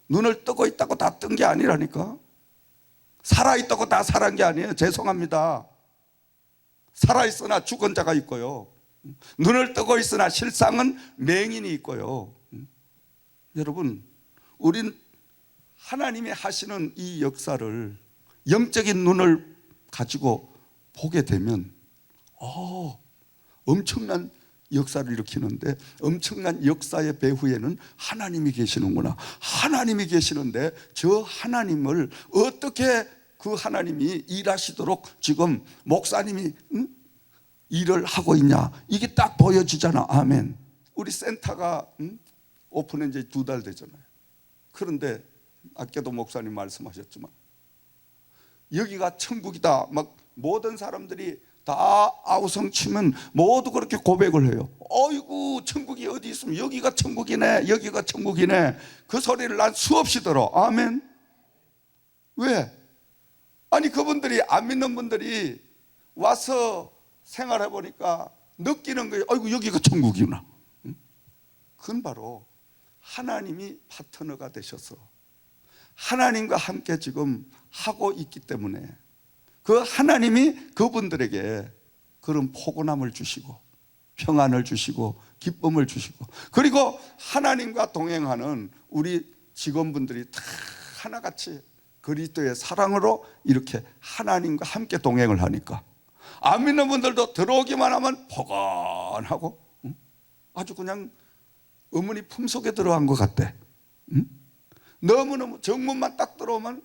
눈을 뜨고 있다고 다 뜬 게 아니라니까. 살아있다고 다 살아난 게 아니에요. 죄송합니다. 살아있으나 죽은 자가 있고요, 눈을 뜨고 있으나 실상은 맹인이 있고요. 여러분, 우린 하나님이 하시는 이 역사를 영적인 눈을 가지고 보게 되면 엄청난 역사를 일으키는데, 엄청난 역사의 배후에는 하나님이 계시는구나. 하나님이 계시는데 저 하나님을 어떻게 그 하나님이 일하시도록 지금 목사님이 일을 하고 있냐, 이게 딱 보여지잖아. 아멘. 우리 센터가 오픈한 지 2달 되잖아요. 그런데 아까도 목사님 말씀하셨지만 여기가 천국이다, 막 모든 사람들이 다 아우성 치면 모두 그렇게 고백을 해요. 어이구, 천국이 어디 있으면 여기가 천국이네, 여기가 천국이네. 그 소리를 난 수없이 들어. 아멘. 왜? 아니 그분들이, 안 믿는 분들이 와서 생활해 보니까 느끼는 거예요. 아이고, 여기가 천국이구나. 그건 바로 하나님이 파트너가 되셔서 하나님과 함께 지금 하고 있기 때문에 그 하나님이 그분들에게 그런 포근함을 주시고 평안을 주시고 기쁨을 주시고, 그리고 하나님과 동행하는 우리 직원분들이 다 하나같이 그리스도의 사랑으로 이렇게 하나님과 함께 동행을 하니까 안 믿는 분들도 들어오기만 하면 포근하고 아주 그냥 어머니 품속에 들어간 것 같대. 너무너무 정문만 딱 들어오면,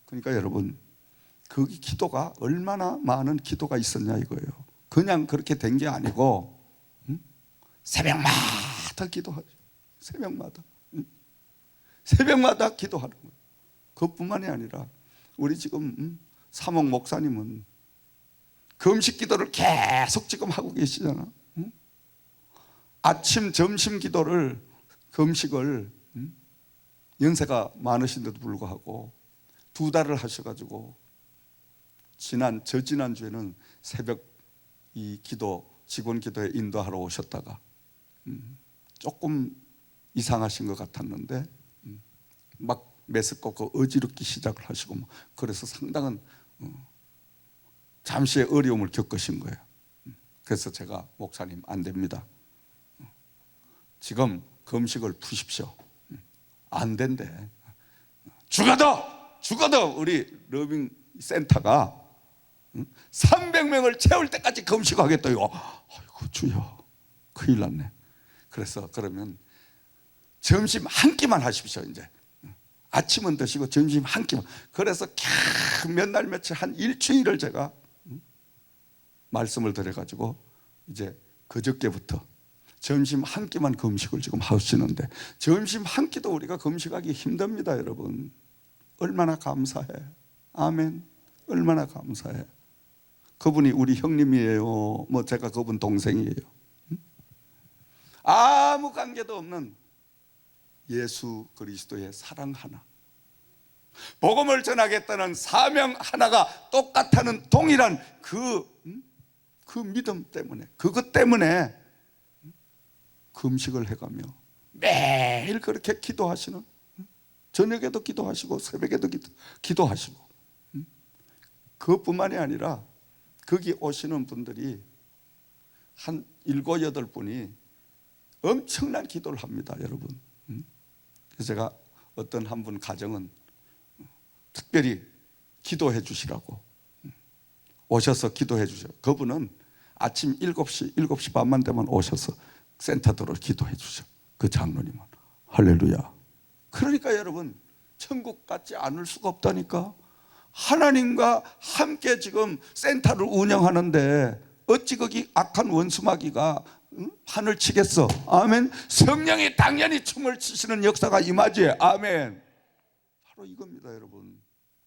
그러니까 여러분, 거기 기도가 얼마나 많은 기도가 있었냐 이거예요. 그냥 그렇게 된 게 아니고 새벽마다 기도하죠. 새벽마다 기도하는 거예요. 그것뿐만이 아니라 우리 지금 사목 목사님은 금식 기도를 계속 지금 하고 계시잖아. 아침 점심 기도를, 금식을 연세가 많으신데도 불구하고 2달을 하셔가지고 저지난주에는 새벽 이 기도, 직원 기도에 인도하러 오셨다가 조금 이상하신 것 같았는데 막 메스꺼고 어지럽기 시작을 하시고, 그래서 상당한 잠시의 어려움을 겪으신 거예요. 그래서 제가, 목사님 안 됩니다, 지금 금식을 푸십시오. 안 된대. 죽어도 우리 러빙 센터가 300명을 채울 때까지 금식하겠다요. 아이고 주여, 큰일 났네. 그래서 그러면 점심 한 끼만 하십시오. 이제 아침은 드시고 점심 한 끼만. 그래서 몇 날 며칠, 한 일주일을 제가 말씀을 드려가지고 이제 그저께부터 점심 한 끼만 금식을 지금 하시는데, 점심 한 끼도 우리가 금식하기 힘듭니다. 여러분, 얼마나 감사해. 아멘. 얼마나 감사해. 그분이 우리 형님이에요, 뭐 제가 그분 동생이에요. 아무 관계도 없는 예수 그리스도의 사랑 하나, 복음을 전하겠다는 사명 하나가 똑같다는 동일한 그 믿음 때문에, 그것 때문에 금식을 해가며 매일 그렇게 기도하시는, 저녁에도 기도하시고 새벽에도 기도하시고, 그것뿐만이 아니라 거기 오시는 분들이 한 7, 8분이 엄청난 기도를 합니다. 여러분. 그래서 제가 어떤 한 분 가정은 특별히 기도해 주시라고 오셔서 기도해 주셔요. 그분은 아침 7시 반만 되면 오셔서 센터 들어 기도해 주셔. 그 장로님은. 할렐루야. 그러니까 여러분, 천국 같지 않을 수가 없다니까. 하나님과 함께 지금 센터를 운영하는데 어찌 거기 악한 원수마귀가 판을 치겠어. 아멘. 성령이 당연히 춤을 추시는 역사가 임하지. 아멘. 바로 이겁니다. 여러분,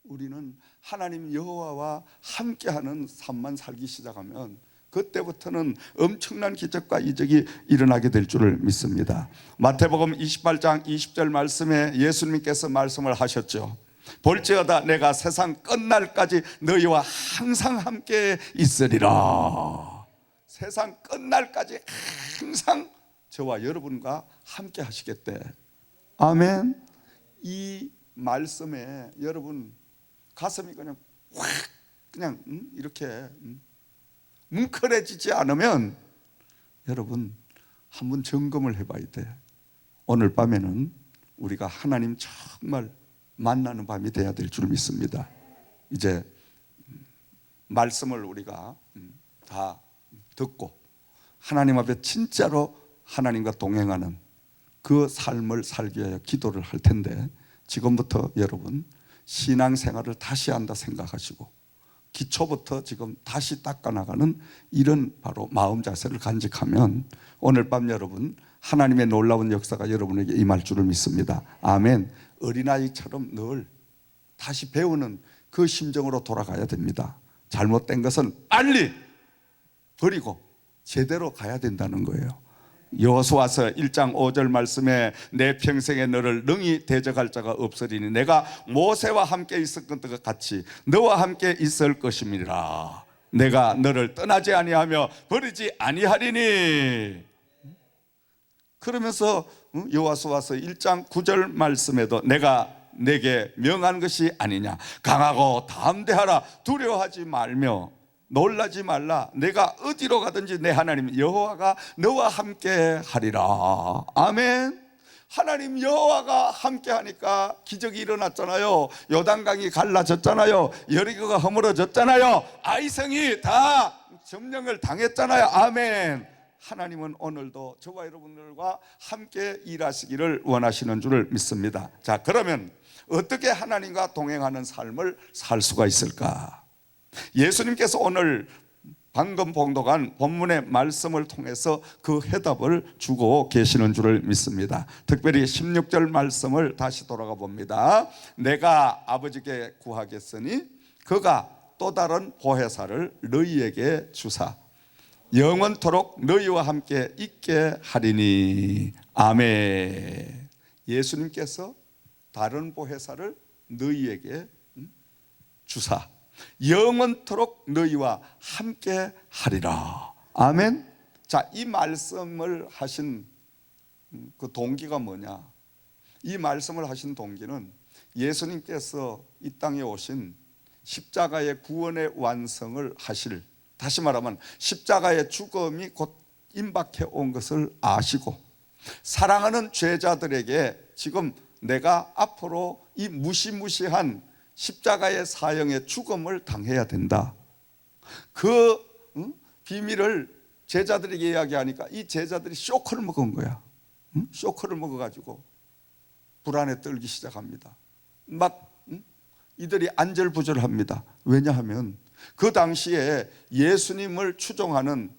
우리는 하나님 여호와와 함께하는 삶만 살기 시작하면 그때부터는 엄청난 기적과 이적이 일어나게 될 줄을 믿습니다. 마태복음 28장 20절 말씀에 예수님께서 말씀을 하셨죠. 볼지어다 내가 세상 끝날까지 너희와 항상 함께 있으리라. 세상 끝날까지 항상 저와 여러분과 함께 하시겠대. 아멘. 이 말씀에 여러분 가슴이 그냥 확 그냥 이렇게 뭉클해지지 않으면 여러분 한번 점검을 해봐야 돼. 오늘 밤에는 우리가 하나님 정말 만나는 밤이 돼야 될 줄 믿습니다. 이제 말씀을 우리가 다 듣고 하나님 앞에 진짜로 하나님과 동행하는 그 삶을 살기 위하여 기도를 할 텐데, 지금부터 여러분 신앙생활을 다시 한다 생각하시고 기초부터 지금 다시 닦아나가는 이런 바로 마음 자세를 간직하면 오늘 밤 여러분 하나님의 놀라운 역사가 여러분에게 임할 줄을 믿습니다. 아멘. 어린아이처럼 늘 다시 배우는 그 심정으로 돌아가야 됩니다. 잘못된 것은 빨리 버리고 제대로 가야 된다는 거예요. 여호수아서 1장 5절 말씀에 내 평생에 너를 능히 대적할 자가 없으리니 내가 모세와 함께 있었던 것 같이 너와 함께 있을 것임이라. 내가 너를 떠나지 아니하며 버리지 아니하리니. 그러면서 여호수아서 1장 9절 말씀에도 내가 내게 명한 것이 아니냐, 강하고 담대하라, 두려워하지 말며 놀라지 말라, 내가 어디로 가든지 내 하나님 여호와가 너와 함께 하리라. 아멘. 하나님 여호와가 함께 하니까 기적이 일어났잖아요. 요단강이 갈라졌잖아요. 여리고가 허물어졌잖아요. 아이성이 다 점령을 당했잖아요. 아멘. 하나님은 오늘도 저와 여러분들과 함께 일하시기를 원하시는 줄을 믿습니다. 자, 그러면 어떻게 하나님과 동행하는 삶을 살 수가 있을까? 예수님께서 오늘 방금 봉독한 본문의 말씀을 통해서 그 해답을 주고 계시는 줄을 믿습니다. 특별히 16절 말씀을 다시 돌아가 봅니다. 내가 아버지께 구하겠으니 그가 또 다른 보혜사를 너희에게 주사 영원토록 너희와 함께 있게 하리니. 아멘. 예수님께서 다른 보혜사를 너희에게 주사 영원토록 너희와 함께 하리라. 아멘. 자, 이 말씀을 하신 그 동기가 뭐냐? 이 말씀을 하신 동기는 예수님께서 이 땅에 오신 십자가의 구원의 완성을 하실, 다시 말하면 십자가의 죽음이 곧 임박해 온 것을 아시고 사랑하는 죄자들에게 지금 내가 앞으로 이 무시무시한 십자가의 사형의 죽음을 당해야 된다. 그 비밀을 제자들에게 이야기하니까 이 제자들이 쇼크를 먹은 거야. 쇼크를 먹어가지고 불안에 떨기 시작합니다. 막 이들이 안절부절합니다. 왜냐하면 그 당시에 예수님을 추종하는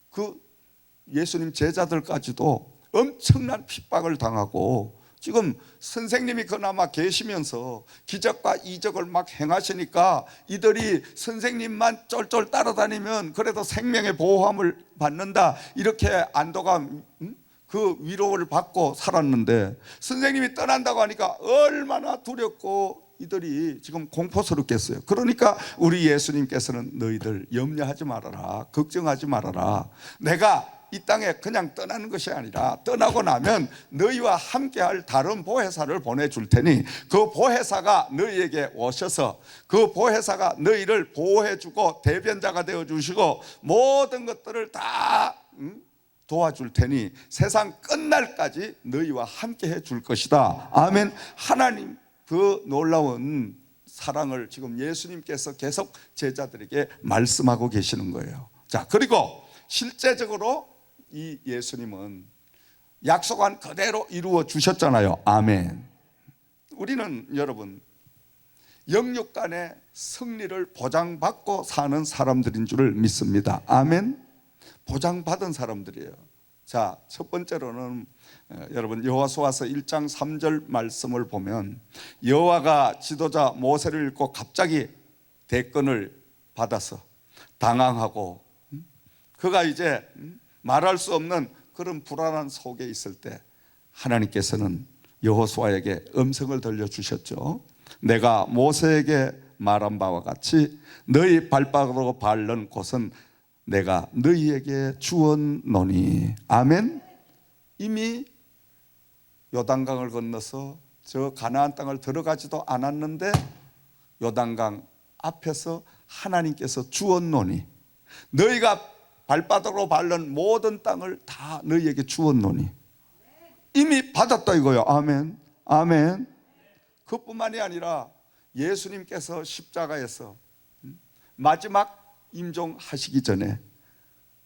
그 예수님 제자들까지도 엄청난 핍박을 당하고 지금 선생님이 그나마 계시면서 기적과 이적을 막 행하시니까 이들이 선생님만 쫄쫄 따라다니면 그래도 생명의 보호함을 받는다, 이렇게 안도감, 그 위로를 받고 살았는데 선생님이 떠난다고 하니까 얼마나 두렵고 이들이 지금 공포스럽겠어요. 그러니까 우리 예수님께서는 너희들 염려하지 말아라, 걱정하지 말아라, 내가 이 땅에 그냥 떠나는 것이 아니라 떠나고 나면 너희와 함께할 다른 보혜사를 보내줄 테니 그 보혜사가 너희에게 오셔서 그 보혜사가 너희를 보호해주고 대변자가 되어주시고 모든 것들을 다 도와줄 테니 세상 끝날까지 너희와 함께 해줄 것이다. 아멘. 하나님 그 놀라운 사랑을 지금 예수님께서 계속 제자들에게 말씀하고 계시는 거예요. 자, 그리고 실제적으로 이 예수님은 약속한 그대로 이루어 주셨잖아요. 아멘. 우리는 여러분 영육 간의 승리를 보장받고 사는 사람들인 줄을 믿습니다. 아멘. 보장받은 사람들이에요. 자, 첫 번째로는 여러분 여호수아서 1장 3절 말씀을 보면 여호와가 지도자 모세를 읽고 갑자기 대권을 받아서 당황하고 그가 이제 말할 수 없는 그런 불안한 속에 있을 때 하나님께서는 여호수아에게 음성을 들려주셨죠. 내가 모세에게 말한 바와 같이 너희 발바닥으로 밟는 곳은 내가 너희에게 주었노니. 아멘. 이미 요단강을 건너서 저 가나안 땅을 들어가지도 않았는데 요단강 앞에서 하나님께서 주었노니, 너희가 발바닥으로 밟는 모든 땅을 다 너희에게 주었노니. 이미 받았다 이거예요. 아멘. 아멘. 그뿐만이 아니라 예수님께서 십자가에서 마지막 임종하시기 전에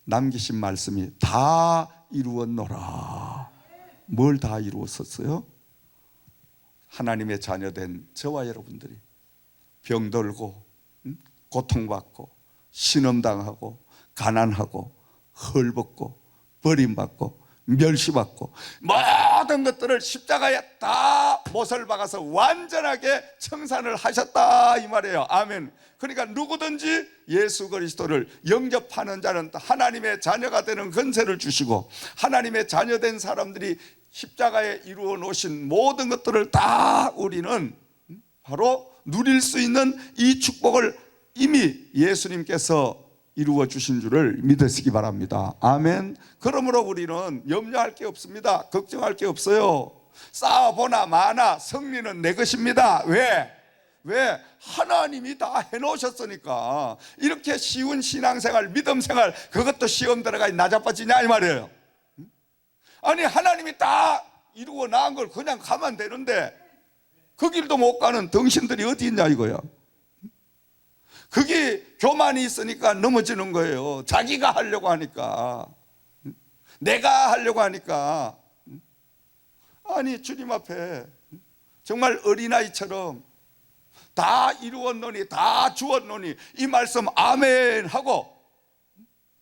남기신 말씀이 다 이루었노라. 뭘 다 이루었었어요? 하나님의 자녀된 저와 여러분들이 병들고 고통받고 신음당하고 가난하고 헐벗고 버림받고 멸시받고 모든 것들을 십자가에 다 못을 박아서 완전하게 청산을 하셨다 이 말이에요. 아멘. 그러니까 누구든지 예수 그리스도를 영접하는 자는 하나님의 자녀가 되는 권세를 주시고, 하나님의 자녀된 사람들이 십자가에 이루어 놓으신 모든 것들을 다 우리는 바로 누릴 수 있는 이 축복을 이미 예수님께서 이루어 주신 줄을 믿으시기 바랍니다. 아멘. 그러므로 우리는 염려할 게 없습니다. 걱정할 게 없어요. 쌓아보나 마나 승리는 내 것입니다. 왜? 하나님이 다 해놓으셨으니까. 이렇게 쉬운 신앙생활, 믿음생활, 그것도 시험 들어가 나자빠지냐 이 말이에요. 아니 하나님이 다 이루어 나은 걸 그냥 가면 되는데 그 길도 못 가는 당신들이 어디 있냐 이거야. 그게 교만이 있으니까 넘어지는 거예요. 자기가 하려고 하니까, 내가 하려고 하니까. 아니 주님 앞에 정말 어린아이처럼 다 이루었노니 다 주었노니 이 말씀 아멘 하고,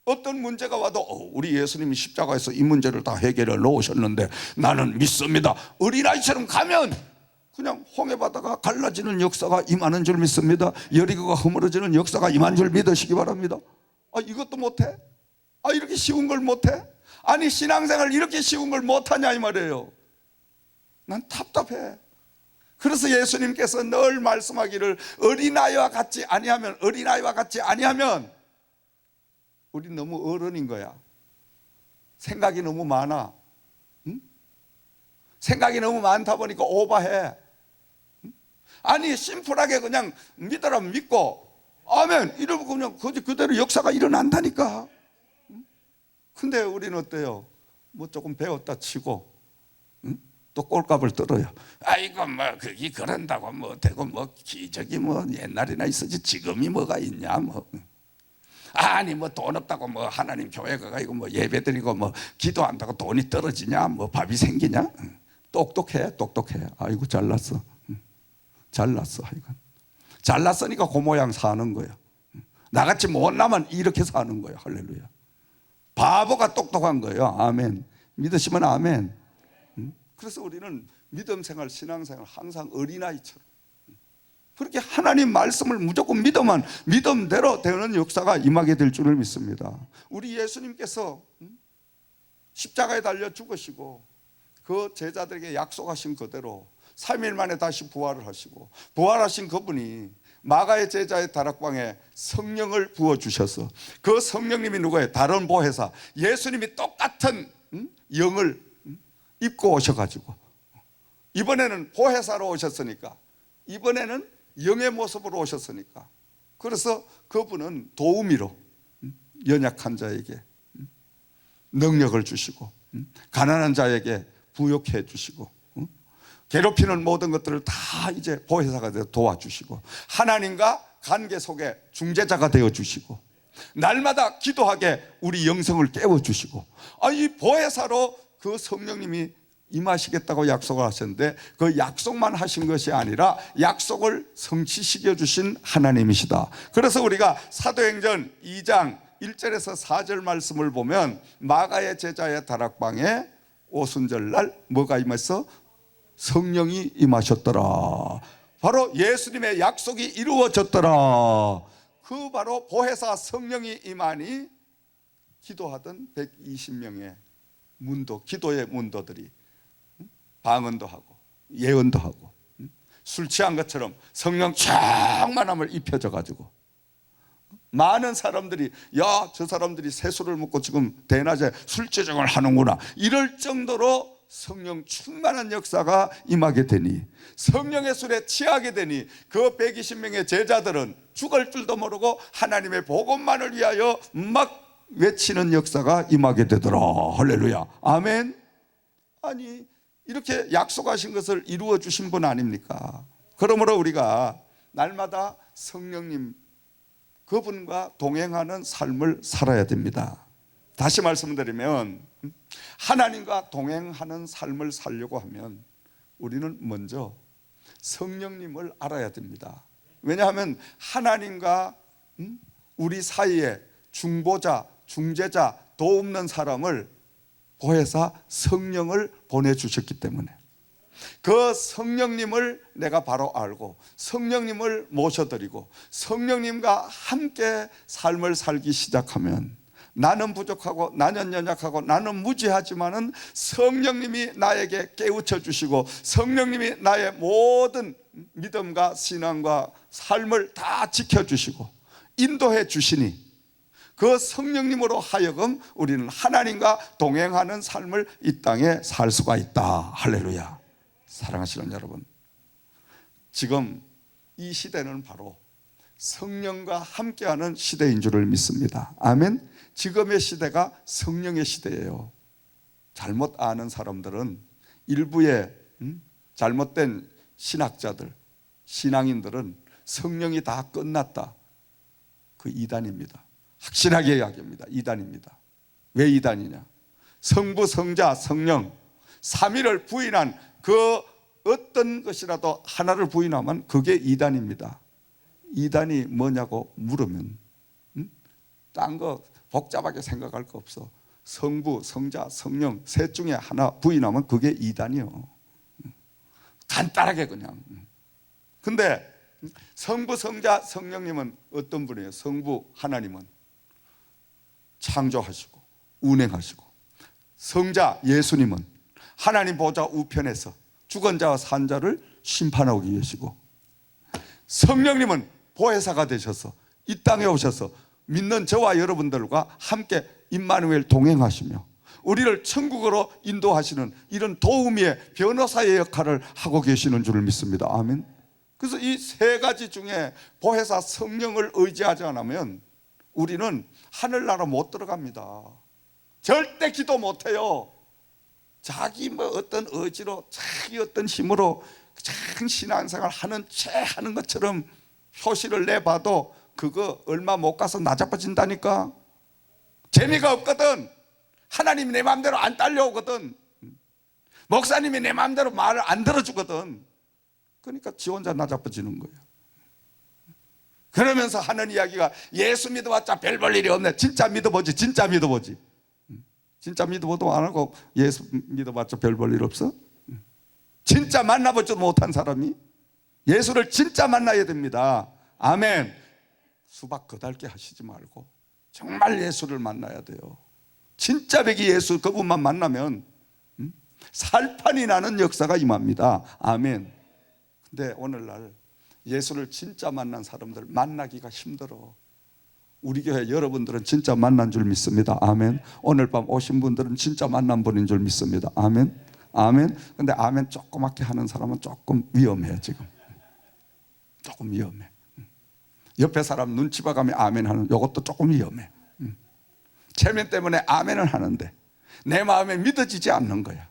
어떤 문제가 와도 우리 예수님이 십자가에서 이 문제를 다 해결해 놓으셨는데 나는 믿습니다. 어린아이처럼 가면 그냥 홍해바다가 갈라지는 역사가 임하는 줄 믿습니다. 여리고가 허물어지는 역사가 임한 줄 믿으시기 바랍니다. 이것도 못해? 이렇게 쉬운 걸 못해? 아니 신앙생활 이렇게 쉬운 걸 못하냐 이 말이에요. 난 답답해. 그래서 예수님께서 늘 말씀하기를 어린아이와 같이 아니하면, 어린아이와 같이 아니하면 우리 너무 어른인 거야. 생각이 너무 많아. 생각이 너무 많다 보니까 오버해. 아니 심플하게 그냥 믿으라면 믿고 아멘 이러면 그냥 그대로 역사가 일어난다니까. 근데 우리는 어때요? 뭐 조금 배웠다 치고 또 꼴값을 떨어요. 아이고 뭐 그게 그런다고 뭐 되고 뭐 기적이 뭐 옛날이나 있었지 지금이 뭐가 있냐 뭐. 아니 뭐 돈 없다고 뭐 하나님 교회 가가지고 뭐 예배드리고 뭐 기도한다고 돈이 떨어지냐 뭐 밥이 생기냐. 똑똑해. 아이고 잘났어. 잘났어. 하여간 잘났으니까 그 모양 사는 거야. 나같이 못나면 이렇게 사는 거야. 할렐루야. 바보가 똑똑한 거예요. 아멘. 믿으시면 아멘. 그래서 우리는 믿음생활, 신앙생활 항상 어린아이처럼 그렇게 하나님 말씀을 무조건 믿으면 믿음대로 되는 역사가 임하게 될 줄을 믿습니다. 우리 예수님께서 십자가에 달려 죽으시고 그 제자들에게 약속하신 그대로 3일 만에 다시 부활을 하시고, 부활하신 그분이 마가의 제자의 다락방에 성령을 부어주셔서 그 성령님이 누구예요? 다른 보혜사 예수님이 똑같은 영을 입고 오셔가지고 이번에는 보혜사로 오셨으니까, 이번에는 영의 모습으로 오셨으니까, 그래서 그분은 도우미로 연약한 자에게 능력을 주시고 가난한 자에게 부욕해 주시고 괴롭히는 모든 것들을 다 이제 보혜사가 되어 도와주시고 하나님과 관계 속에 중재자가 되어 주시고 날마다 기도하게 우리 영성을 깨워주시고, 이 보혜사로 그 성령님이 임하시겠다고 약속을 하셨는데 그 약속만 하신 것이 아니라 약속을 성취시켜 주신 하나님이시다. 그래서 우리가 사도행전 2장 1절에서 4절 말씀을 보면 마가의 제자의 다락방에 오순절날 뭐가 임했어? 성령이 임하셨더라. 바로 예수님의 약속이 이루어졌더라. 그 바로 보혜사 성령이 임하니 기도하던 120명의 기도의 문도들이 방언도 하고 예언도 하고 술 취한 것처럼 성령 충만함을 입혀져 가지고 많은 사람들이 저 사람들이 세수를 먹고 지금 대낮에 술주정을 하는구나 이럴 정도로 성령 충만한 역사가 임하게 되니, 성령의 술에 취하게 되니 그 120명의 제자들은 죽을 줄도 모르고 하나님의 복음만을 위하여 막 외치는 역사가 임하게 되더라. 할렐루야, 아멘. 아니 이렇게 약속하신 것을 이루어 주신 분 아닙니까? 그러므로 우리가 날마다 성령님 그분과 동행하는 삶을 살아야 됩니다. 다시 말씀드리면 하나님과 동행하는 삶을 살려고 하면 우리는 먼저 성령님을 알아야 됩니다. 왜냐하면 하나님과 우리 사이에 중보자, 중재자, 도움는 사람을 보혜사 성령을 보내주셨기 때문에 그 성령님을 내가 바로 알고 성령님을 모셔드리고 성령님과 함께 삶을 살기 시작하면 나는 부족하고 나는 연약하고 나는 무지하지만은 성령님이 나에게 깨우쳐 주시고 성령님이 나의 모든 믿음과 신앙과 삶을 다 지켜주시고 인도해 주시니 그 성령님으로 하여금 우리는 하나님과 동행하는 삶을 이 땅에 살 수가 있다. 할렐루야. 사랑하시는 여러분, 지금 이 시대는 바로 성령과 함께하는 시대인 줄을 믿습니다. 아멘. 지금의 시대가 성령의 시대예요. 잘못 아는 사람들은 일부의 잘못된 신학자들, 신앙인들은 성령이 다 끝났다, 그 이단입니다. 확실하게 이야기합니다. 이단입니다. 왜 이단이냐? 성부, 성자, 성령 삼위를 부인한 그 어떤 것이라도 하나를 부인하면 그게 이단입니다. 이단이 뭐냐고 물으면 딴 거 복잡하게 생각할 거 없어. 성부, 성자, 성령 셋 중에 하나 부인하면 그게 이단이요. 간단하게 그냥. 근데 성부, 성자, 성령님은 어떤 분이에요? 성부 하나님은 창조하시고 운행하시고, 성자 예수님은 하나님 보좌 우편에서 죽은 자와 산 자를 심판하고 계시고, 성령님은 보혜사가 되셔서 이 땅에 오셔서 믿는 저와 여러분들과 함께 임마누엘 동행하시며 우리를 천국으로 인도하시는 이런 도우미의 변호사의 역할을 하고 계시는 줄을 믿습니다. 아멘. 그래서 이 세 가지 중에 보혜사 성령을 의지하지 않으면 우리는 하늘나라 못 들어갑니다. 절대 기도 못해요. 자기 어떤 의지로, 자기 어떤 힘으로 참 신앙생활 하는 것처럼 효시를 내봐도 그거 얼마 못 가서 나자빠진다니까. 재미가 없거든. 하나님이 내 마음대로 안 딸려오거든. 목사님이 내 마음대로 말을 안 들어주거든. 그러니까 지 혼자 나자빠지는 거예요. 그러면서 하는 이야기가 예수 믿어봤자 별 볼 일이 없네. 진짜 믿어보지. 진짜 믿어보지. 진짜 믿어보도 안 하고 예수 믿어봤자 별 볼 일 없어? 진짜 만나보지도 못한 사람이 예수를 진짜 만나야 됩니다. 아멘. 수박 거달게 하시지 말고 정말 예수를 만나야 돼요. 진짜 백이 예수 그분만 만나면 살판이 나는 역사가 임합니다. 아멘. 근데 오늘날 예수를 진짜 만난 사람들 만나기가 힘들어. 우리 교회 여러분들은 진짜 만난 줄 믿습니다. 아멘. 오늘 밤 오신 분들은 진짜 만난 분인 줄 믿습니다. 아멘. 아멘. 근데 아멘 조그맣게 하는 사람은 조금 위험해. 지금 조금 위험해. 옆에 사람 눈치 봐가며 아멘 하는 이것도 조금 위험해. 체면 때문에 아멘을 하는데 내 마음에 믿어지지 않는 거야.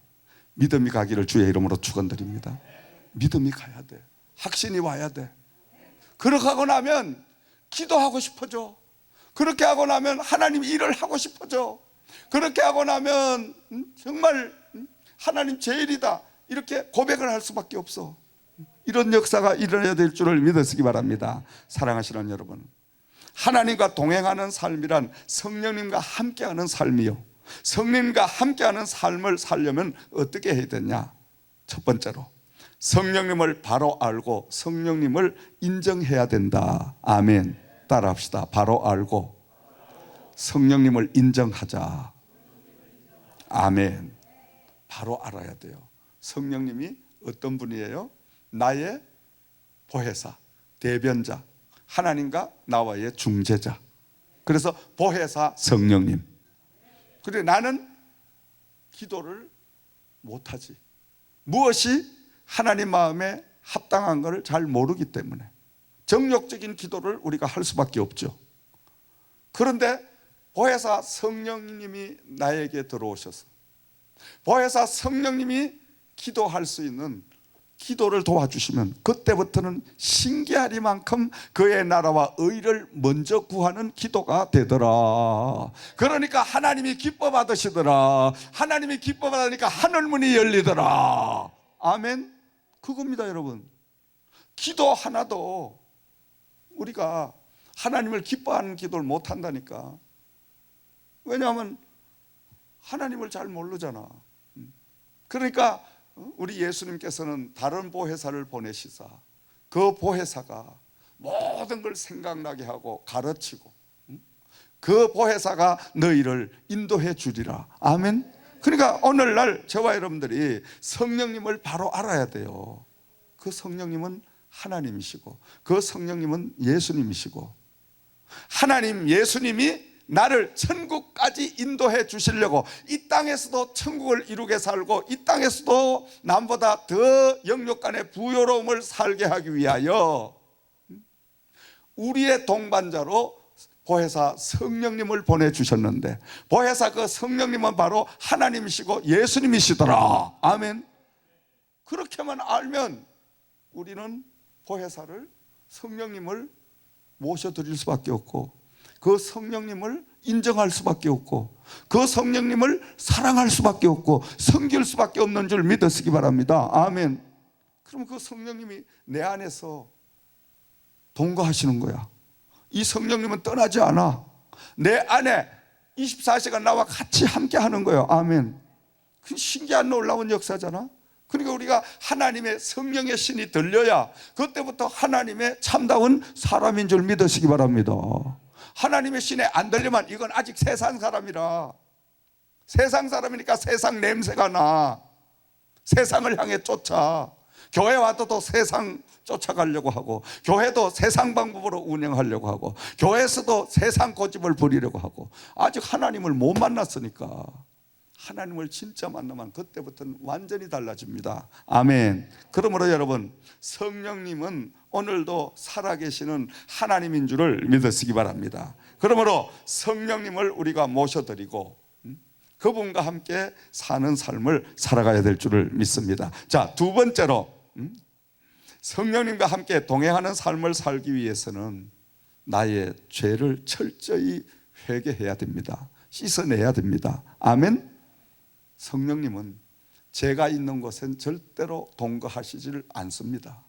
믿음이 가기를 주의 이름으로 축원드립니다. 믿음이 가야 돼. 확신이 와야 돼. 그렇게 하고 나면 기도하고 싶어져. 그렇게 하고 나면 하나님 일을 하고 싶어져. 그렇게 하고 나면 정말 하나님 제일이다 이렇게 고백을 할 수밖에 없어. 이런 역사가 일어나야 될 줄을 믿으시기 바랍니다. 사랑하시는 여러분, 하나님과 동행하는 삶이란 성령님과 함께하는 삶이요, 성령님과 함께하는 삶을 살려면 어떻게 해야 되냐? 첫 번째로 성령님을 바로 알고 성령님을 인정해야 된다. 아멘. 따라합시다. 바로 알고 성령님을 인정하자. 아멘. 바로 알아야 돼요. 성령님이 어떤 분이에요? 나의 보혜사, 대변자, 하나님과 나와의 중재자. 그래서 보혜사 성령님. 그래, 나는 기도를 못하지. 무엇이 하나님 마음에 합당한 것을 잘 모르기 때문에 정욕적인 기도를 우리가 할 수밖에 없죠. 그런데 보혜사 성령님이 나에게 들어오셔서 보혜사 성령님이 기도할 수 있는 기도를 도와주시면 그때부터는 신기하리만큼 그의 나라와 의를 먼저 구하는 기도가 되더라. 그러니까 하나님이 기뻐 받으시더라. 하나님이 기뻐 받으니까 하늘문이 열리더라. 아멘. 그겁니다, 여러분. 기도 하나도 우리가 하나님을 기뻐하는 기도를 못한다니까. 왜냐하면 하나님을 잘 모르잖아. 그러니까 우리 예수님께서는 다른 보혜사를 보내시사 그 보혜사가 모든 걸 생각나게 하고 가르치고 그 보혜사가 너희를 인도해 주리라. 아멘. 그러니까 오늘날 저와 여러분들이 성령님을 바로 알아야 돼요. 그 성령님은 하나님이시고 그 성령님은 예수님이시고, 하나님 예수님이 나를 천국까지 인도해 주시려고 이 땅에서도 천국을 이루게 살고 이 땅에서도 남보다 더 영육간의 부요로움을 살게 하기 위하여 우리의 동반자로 보혜사 성령님을 보내주셨는데, 보혜사 그 성령님은 바로 하나님이시고 예수님이시더라. 아멘. 그렇게만 알면 우리는 보혜사를, 성령님을 모셔드릴 수밖에 없고 그 성령님을 인정할 수밖에 없고 그 성령님을 사랑할 수밖에 없고 섬길 수밖에 없는 줄 믿으시기 바랍니다. 아멘. 그럼 그 성령님이 내 안에서 동거하시는 거야. 이 성령님은 떠나지 않아. 내 안에 24시간 나와 같이 함께 하는 거예요. 아멘. 그 신기한 놀라운 역사잖아. 그러니까 우리가 하나님의 성령의 신이 들려야 그때부터 하나님의 참다운 사람인 줄 믿으시기 바랍니다. 하나님의 신에 안 들리면 이건 아직 세상 사람이라, 세상 사람이니까 세상 냄새가 나. 세상을 향해 쫓아. 교회 와도 세상 쫓아가려고 하고, 교회도 세상 방법으로 운영하려고 하고, 교회에서도 세상 고집을 부리려고 하고, 아직 하나님을 못 만났으니까. 하나님을 진짜 만나면 그때부터는 완전히 달라집니다. 아멘. 그러므로 여러분, 성령님은 오늘도 살아계시는 하나님인 줄을 믿으시기 바랍니다. 그러므로 성령님을 우리가 모셔드리고 그분과 함께 사는 삶을 살아가야 될 줄을 믿습니다. 자, 두 번째로 성령님과 함께 동행하는 삶을 살기 위해서는 나의 죄를 철저히 회개해야 됩니다. 씻어내야 됩니다. 아멘. 성령님은 죄가 있는 곳엔 절대로 동거하시질 않습니다.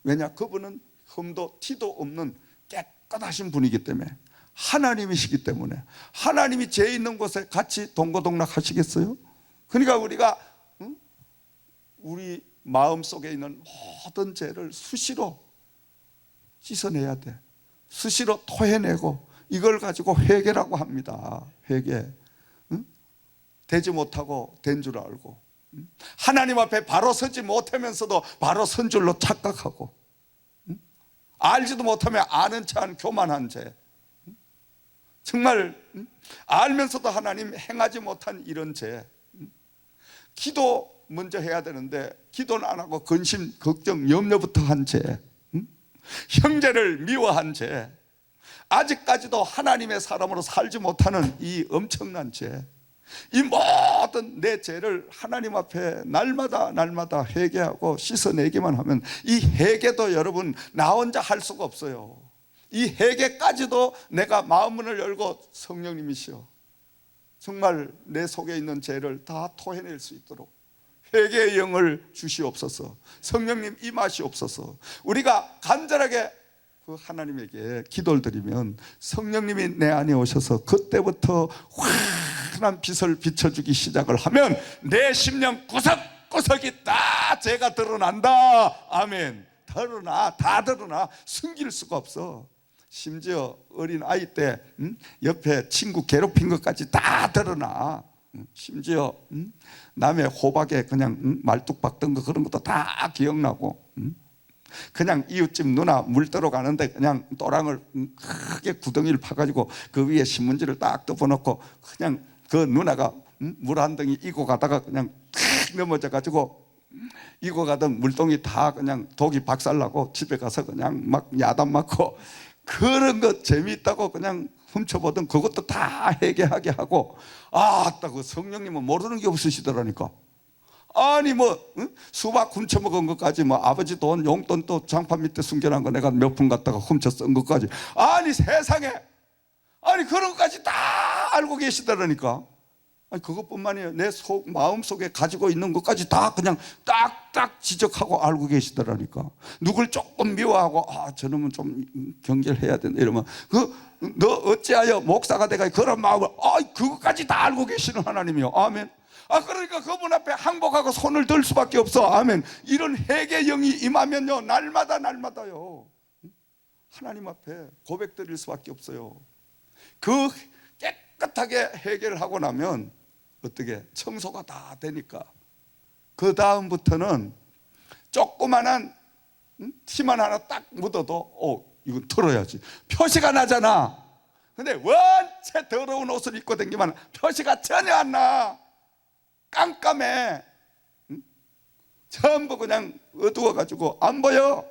왜냐? 그분은 흠도 티도 없는 깨끗하신 분이기 때문에, 하나님이시기 때문에. 하나님이 죄 있는 곳에 같이 동거동락 하시겠어요? 그러니까 우리가 우리 마음속에 있는 모든 죄를 수시로 씻어내야 돼. 수시로 토해내고 이걸 가지고 회개라고 합니다. 회개. 되지 못하고 된 줄 알고, 하나님 앞에 바로 서지 못하면서도 바로 선 줄로 착각하고, 알지도 못하면 아는 척한 교만한 죄, 정말 알면서도 하나님 행하지 못한 이런 죄. 기도 먼저 해야 되는데 기도는 안 하고 근심, 걱정, 염려부터 한 죄, 형제를 미워한 죄, 아직까지도 하나님의 사람으로 살지 못하는 이 엄청난 죄, 이 모든 내 죄를 하나님 앞에 날마다 회개하고 씻어내기만 하면, 이 회개도 여러분 나 혼자 할 수가 없어요. 이 회개까지도 내가 마음문을 열고 성령님이시여 정말 내 속에 있는 죄를 다 토해낼 수 있도록 회개의 영을 주시옵소서. 성령님 임하시옵소서. 우리가 간절하게 그 하나님에게 기도를 드리면 성령님이 내 안에 오셔서 그때부터 환한 빛을 비춰주기 시작을 하면 내 심령 구석구석이 다 죄가 드러난다. 아멘. 드러나, 다 드러나. 숨길 수가 없어. 심지어 어린 아이 때 옆에 친구 괴롭힌 것까지 다 드러나. 심지어 남의 호박에 그냥 말뚝 박던 거 그런 것도 다 기억나고, 그냥 이웃집 누나 물 떠러 가는데 그냥 또랑을 크게 구덩이를 파가지고 그 위에 신문지를 딱 덮어놓고 그냥 그 누나가 물 한 덩이 이고 가다가 그냥 탁 넘어져 가지고 이고 가던 물동이 다 그냥 독이 박살나고 집에 가서 그냥 막 야단 맞고, 그런 거 재미있다고 그냥 훔쳐보던 그것도 다 회개하게 하고. 그 성령님은 모르는 게 없으시더라니까. 아니 수박 훔쳐 먹은 것까지, 아버지 돈 용돈 또 장판 밑에 숨겨놓은 거 내가 몇 푼 갖다가 훔쳐 쓴 것까지, 세상에 그런 것까지 다 알고 계시더라니까. 그것뿐만 아니라 내 마음속에 가지고 있는 것까지 다 그냥 딱딱 지적하고 알고 계시더라니까. 누굴 조금 미워하고 저놈은 좀 경계해야 된다 이러면, 너 어찌하여 목사가 돼가 그런 마음을 그것까지 다 알고 계시는 하나님이요. 아멘. 그러니까 그분 앞에 항복하고 손을 들 수밖에 없어. 아멘. 이런 회개 영이 임하면요, 날마다요 하나님 앞에 고백 드릴 수밖에 없어요. 그 깨끗하게 회개를 하고 나면 어떻게 청소가 다 되니까 그 다음부터는 조그만한 티만 하나 딱 묻어도 이건 털어야지 표시가 나잖아. 근데 원체 더러운 옷을 입고 다니면 표시가 전혀 안 나. 깜깜해. 전부 그냥 어두워가지고 안 보여.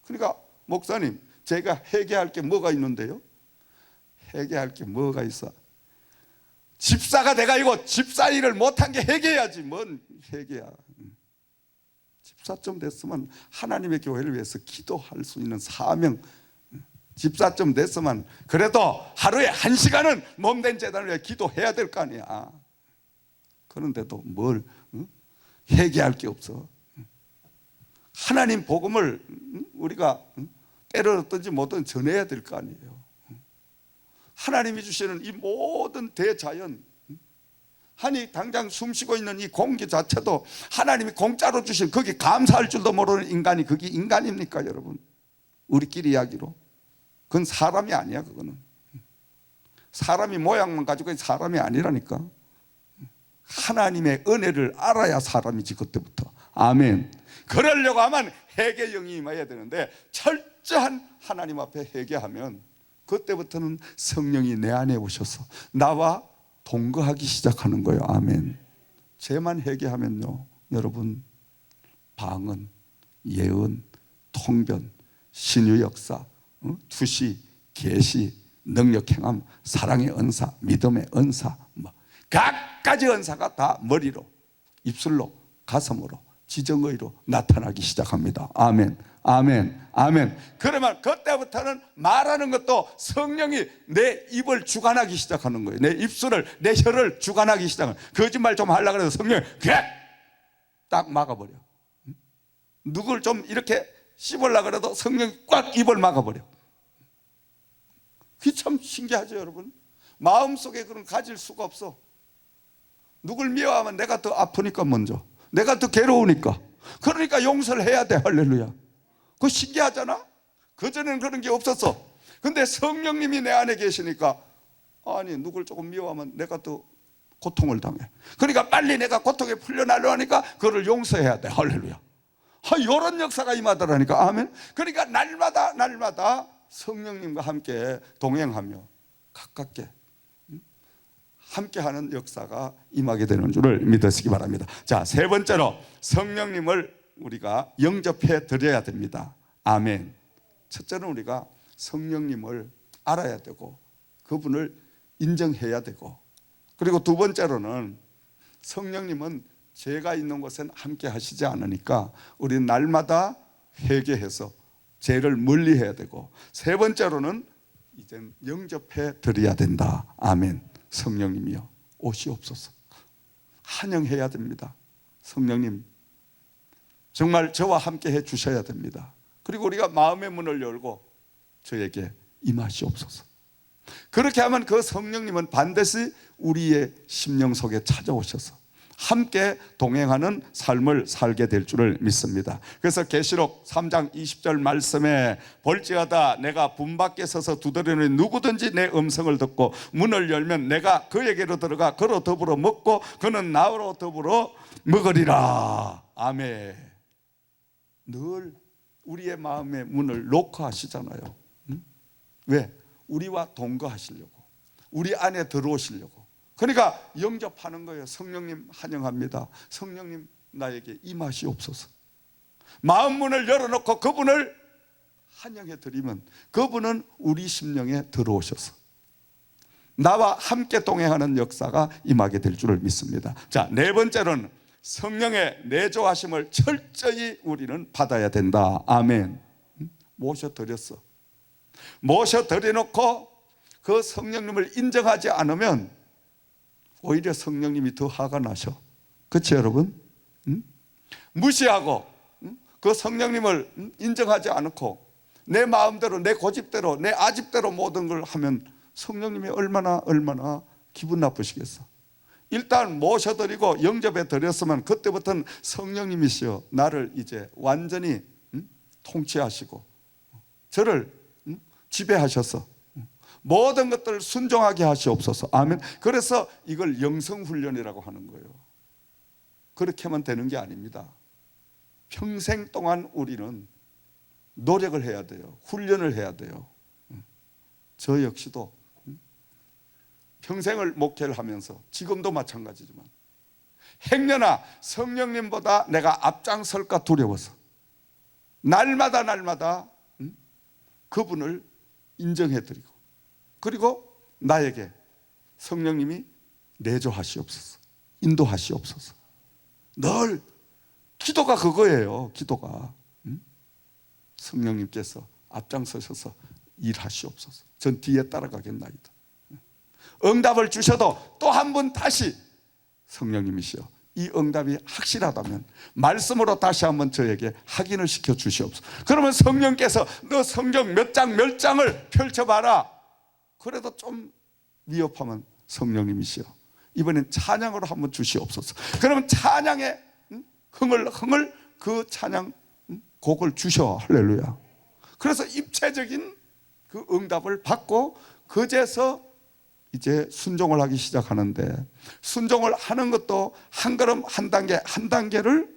그러니까 목사님, 제가 회개할 게 뭐가 있는데요? 회개할 게 뭐가 있어? 집사가 내가 이거 집사 일을 못한 게 회개해야지. 뭔 회개야. 집사쯤 됐으면 하나님의 교회를 위해서 기도할 수 있는 사명, 집사쯤 됐으면 그래도 하루에 1시간은 몸된 제단을 위해 기도해야 될 거 아니야. 그런데도 뭘 회개할 게 없어. 하나님 복음을 우리가 때려듣든지 뭐든 전해야 될 거 아니에요. 하나님이 주시는 이 모든 대자연, 아니 당장 숨쉬고 있는 이 공기 자체도 하나님이 공짜로 주신, 거기 감사할 줄도 모르는 인간이 그게 인간입니까 여러분? 우리끼리 이야기로 그건 사람이 아니야. 그거는 사람이 모양만 가지고 사람이 아니라니까. 하나님의 은혜를 알아야 사람이지 그때부터. 아멘. 그러려고 하면 회개 영이 임해야 되는데, 철저한 하나님 앞에 회개하면 그때부터는 성령이 내 안에 오셔서 나와 동거하기 시작하는 거예요. 아멘. 죄만 회개하면요 여러분, 방언, 예언, 통변, 신유 역사, 투시, 계시, 능력 행함, 사랑의 은사, 믿음의 은사, 각가지 은사가 다 머리로, 입술로, 가슴으로, 지정의로 나타나기 시작합니다. 아멘. 아멘. 아멘. 그러면 그때부터는 말하는 것도 성령이 내 입을 주관하기 시작하는 거예요. 내 입술을, 내 혀를 주관하기 시작하는 거예요. 거짓말 좀 하려고 해서 성령이 그래! 딱 막아버려. 누굴 좀 이렇게 씹으려고 해도 성령이 꽉 입을 막아버려. 그게 참 신기하죠 여러분. 마음속에 그런 가질 수가 없어. 누굴 미워하면 내가 더 아프니까, 먼저 내가 더 괴로우니까, 그러니까 용서를 해야 돼. 할렐루야. 그거 신기하잖아. 그전에는 그런 게 없었어. 근데 성령님이 내 안에 계시니까, 누굴 조금 미워하면 내가 더 고통을 당해. 그러니까 빨리 내가 고통에 풀려나려 하니까 그거를 용서해야 돼. 할렐루야. 이런 역사가 임하더라니까. 아멘. 그러니까 날마다 성령님과 함께 동행하며 가깝게 함께하는 역사가 임하게 되는 줄을 믿으시기 바랍니다. 자, 세 번째로 성령님을 우리가 영접해 드려야 됩니다. 아멘. 첫째는 우리가 성령님을 알아야 되고 그분을 인정해야 되고, 그리고 두 번째로는 성령님은 죄가 있는 곳엔 함께 하시지 않으니까 우리는 날마다 회개해서 죄를 멀리해야 되고, 세 번째로는 이젠 영접해 드려야 된다. 아멘. 성령님이여 오시옵소서. 환영해야 됩니다. 성령님 정말 저와 함께 해 주셔야 됩니다. 그리고 우리가 마음의 문을 열고 저에게 임하시옵소서. 그렇게 하면 그 성령님은 반드시 우리의 심령 속에 찾아오셔서 함께 동행하는 삶을 살게 될 줄을 믿습니다. 그래서 계시록 3장 20절 말씀에 볼지어다 내가 문 밖에 서서 두드리니 누구든지 내 음성을 듣고 문을 열면 내가 그에게로 들어가 그로 더불어 먹고 그는 나로 더불어 먹으리라. 아멘. 늘 우리의 마음의 문을 놓고 하시잖아요. 왜? 우리와 동거하시려고, 우리 안에 들어오시려고. 그러니까 영접하는 거예요. 성령님 환영합니다. 성령님 나에게 임하시옵소서. 마음 문을 열어놓고 그분을 환영해 드리면 그분은 우리 심령에 들어오셔서 나와 함께 동행하는 역사가 임하게 될 줄을 믿습니다. 자, 네 번째로는 성령의 내조하심을 철저히 우리는 받아야 된다. 아멘. 모셔드렸어. 모셔드려놓고 그 성령님을 인정하지 않으면 오히려 성령님이 더 화가 나셔. 그렇죠 여러분? 무시하고 그 성령님을 인정하지 않고 내 마음대로 내 고집대로 내 아집대로 모든 걸 하면 성령님이 얼마나 기분 나쁘시겠어. 일단 모셔드리고 영접해 드렸으면 그때부터는 성령님이시여 나를 이제 완전히 통치하시고 저를 지배하셔서 모든 것들을 순종하게 하시옵소서. 아멘. 그래서 이걸 영성훈련이라고 하는 거예요. 그렇게 하면 되는 게 아닙니다. 평생 동안 우리는 노력을 해야 돼요. 훈련을 해야 돼요. 저 역시도 평생을 목회를 하면서 지금도 마찬가지지만 행여나 성령님보다 내가 앞장설까 두려워서 날마다 그분을 인정해드리고 그리고 나에게 성령님이 내조하시옵소서, 인도하시옵소서. 늘 기도가 그거예요. 기도가 성령님께서 앞장서셔서 일하시옵소서. 전 뒤에 따라가겠나이다. 응답을 주셔도 또 한 번 다시 성령님이시여 이 응답이 확실하다면 말씀으로 다시 한번 저에게 확인을 시켜 주시옵소서. 그러면 성령께서 너 성경 몇 장을 펼쳐봐라. 그래도 좀 위협하면 성령님이시여 이번엔 찬양으로 한번 주시옵소서. 그러면 찬양의 흥을 그 찬양 곡을 주셔. 할렐루야. 그래서 입체적인 그 응답을 받고 그제서 이제 순종을 하기 시작하는데 순종을 하는 것도 한 걸음 한 단계를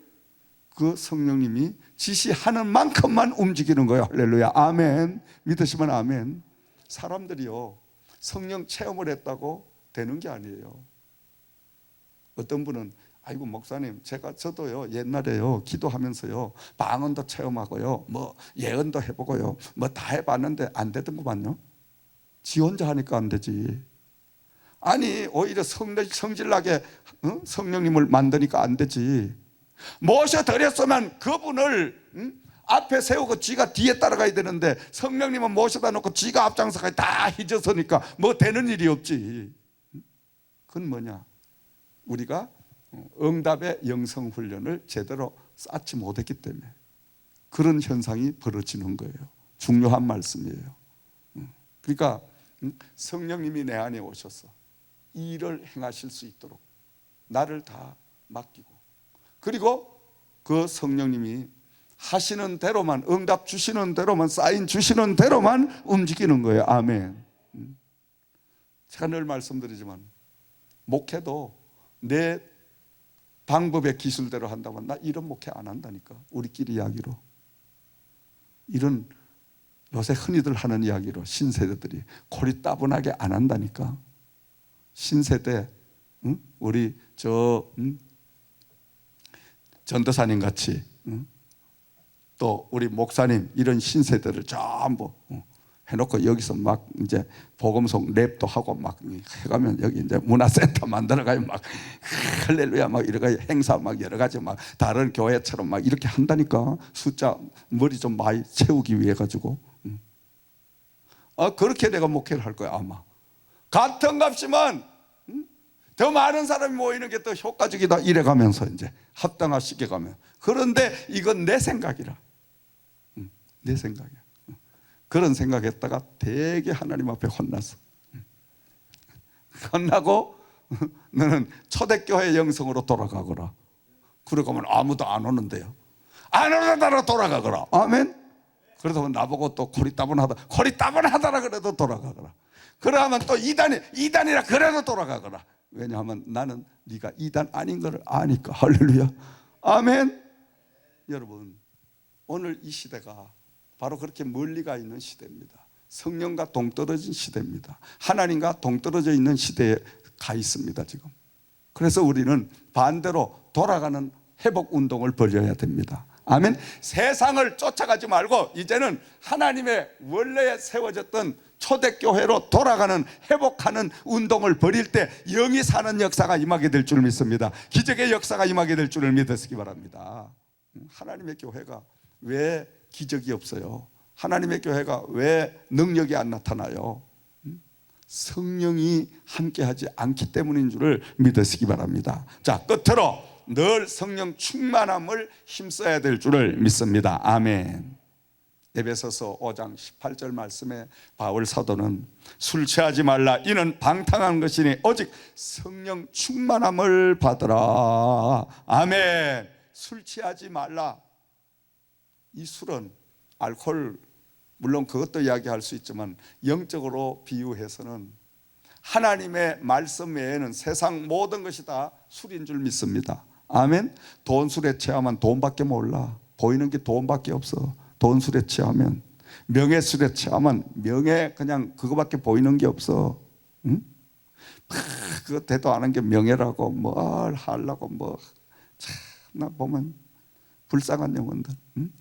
그 성령님이 지시하는 만큼만 움직이는 거예요. 할렐루야. 아멘. 믿으시면 아멘. 사람들이요 성령 체험을 했다고 되는 게 아니에요. 어떤 분은 아이고 목사님 저도요 옛날에요 기도하면서요 방언도 체험하고요 뭐 예언도 해보고요 뭐 다 해봤는데 안 되던구만요. 지 혼자 하니까 안 되지. 아니 오히려 성질나게 성령님을 만드니까 안 되지. 모셔드렸으면 그분을 앞에 세우고 지가 뒤에 따라가야 되는데 성령님은 모셔다 놓고 지가 앞장서까지 다 잊어서니까 뭐 되는 일이 없지. 그건 뭐냐, 우리가 응답의 영성훈련을 제대로 쌓지 못했기 때문에 그런 현상이 벌어지는 거예요. 중요한 말씀이에요. 그러니까 성령님이 내 안에 오셔서 이 일을 행하실 수 있도록 나를 다 맡기고 그리고 그 성령님이 하시는 대로만 응답 주시는 대로만 사인 주시는 대로만 움직이는 거예요. 아멘. 제가 늘 말씀드리지만 목회도 내 방법의 기술대로 한다면 나 이런 목회 안 한다니까. 우리끼리 이야기로 이런 요새 흔히들 하는 이야기로 신세대들이 고리 따분하게 안 한다니까. 신세대 우리 전도사님 같이 또 우리 목사님 이런 신세대를 전부 해놓고 여기서 막 이제 복음송 랩도 하고 막 해가면 여기 이제 문화센터 만들어가요. 막 할렐루야 막 이렇게 행사 막 여러 가지 막 다른 교회처럼 막 이렇게 한다니까. 숫자 머리 좀 많이 채우기 위해 가지고. 그렇게 내가 목회를 할 거야 아마. 같은 값이면 더 많은 사람이 모이는 게 더 효과적이다 이래가면서 이제 합당화시켜 가면. 그런데 이건 내 생각이라. 내 생각이야. 그런 생각했다가 되게 하나님 앞에 혼났어. 혼나고 너는 초대교회 영성으로 돌아가거라. 그러고 하면 아무도 안 오는데요. 안 오는 나라 돌아가거라. 아멘. 그래서 나보고 또 코리 따분하다라 그래도 돌아가거라. 그러면 또 이단이라 그래도 돌아가거라. 왜냐하면 나는 네가 이단 아닌 걸 아니까. 할렐루야. 아멘. 여러분, 오늘 이 시대가 바로 그렇게 멀리 가 있는 시대입니다. 성령과 동떨어진 시대입니다. 하나님과 동떨어져 있는 시대에 가 있습니다 지금. 그래서 우리는 반대로 돌아가는 회복 운동을 벌여야 됩니다. 아멘. 세상을 쫓아가지 말고 이제는 하나님의 원래 세워졌던 초대교회로 돌아가는 회복하는 운동을 벌일 때 영이 사는 역사가 임하게 될 줄 믿습니다. 기적의 역사가 임하게 될 줄을 믿으시기 바랍니다. 하나님의 교회가 왜 기적이 없어요? 하나님의 교회가 왜 능력이 안 나타나요? 성령이 함께하지 않기 때문인 줄을 믿으시기 바랍니다. 자, 끝으로 늘 성령 충만함을 힘써야 될 줄을 믿습니다. 아멘. 에베소서 5장 18절 말씀에 바울 사도는 술 취하지 말라 이는 방탕한 것이니 오직 성령 충만함을 받으라. 아멘. 술 취하지 말라. 이 술은 알코올, 물론 그것도 이야기할 수 있지만 영적으로 비유해서는 하나님의 말씀 외에는 세상 모든 것이 다 술인 줄 믿습니다. 아멘. 돈 술에 취하면 돈밖에 몰라. 보이는 게 돈밖에 없어. 돈 술에 취하면, 명예 술에 취하면 명예 그냥 그거밖에 보이는 게 없어. 응? 그거 대도 안 한 게 명예라고 뭘 하려고 뭐 참나 보면 불쌍한 영혼들. 응?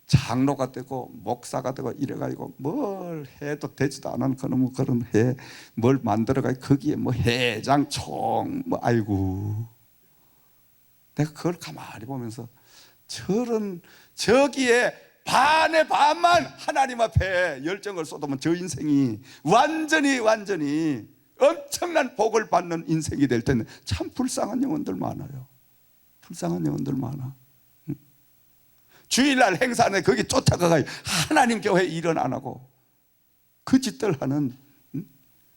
장로가 되고 목사가 되고 이래가지고 뭘 해도 되지도 않은 그런 뭘 만들어가 거기에 뭐 회장 총 뭐 아이고, 내가 그걸 가만히 보면서 저기에 반의 반만 하나님 앞에 열정을 쏟으면 저 인생이 완전히 엄청난 복을 받는 인생이 될 텐데 참 불쌍한 영혼들 많아요. 불쌍한 영혼들 많아. 주일날 행사는 거기 쫓아가가 하나님 교회 일은 안 하고 그 짓들 하는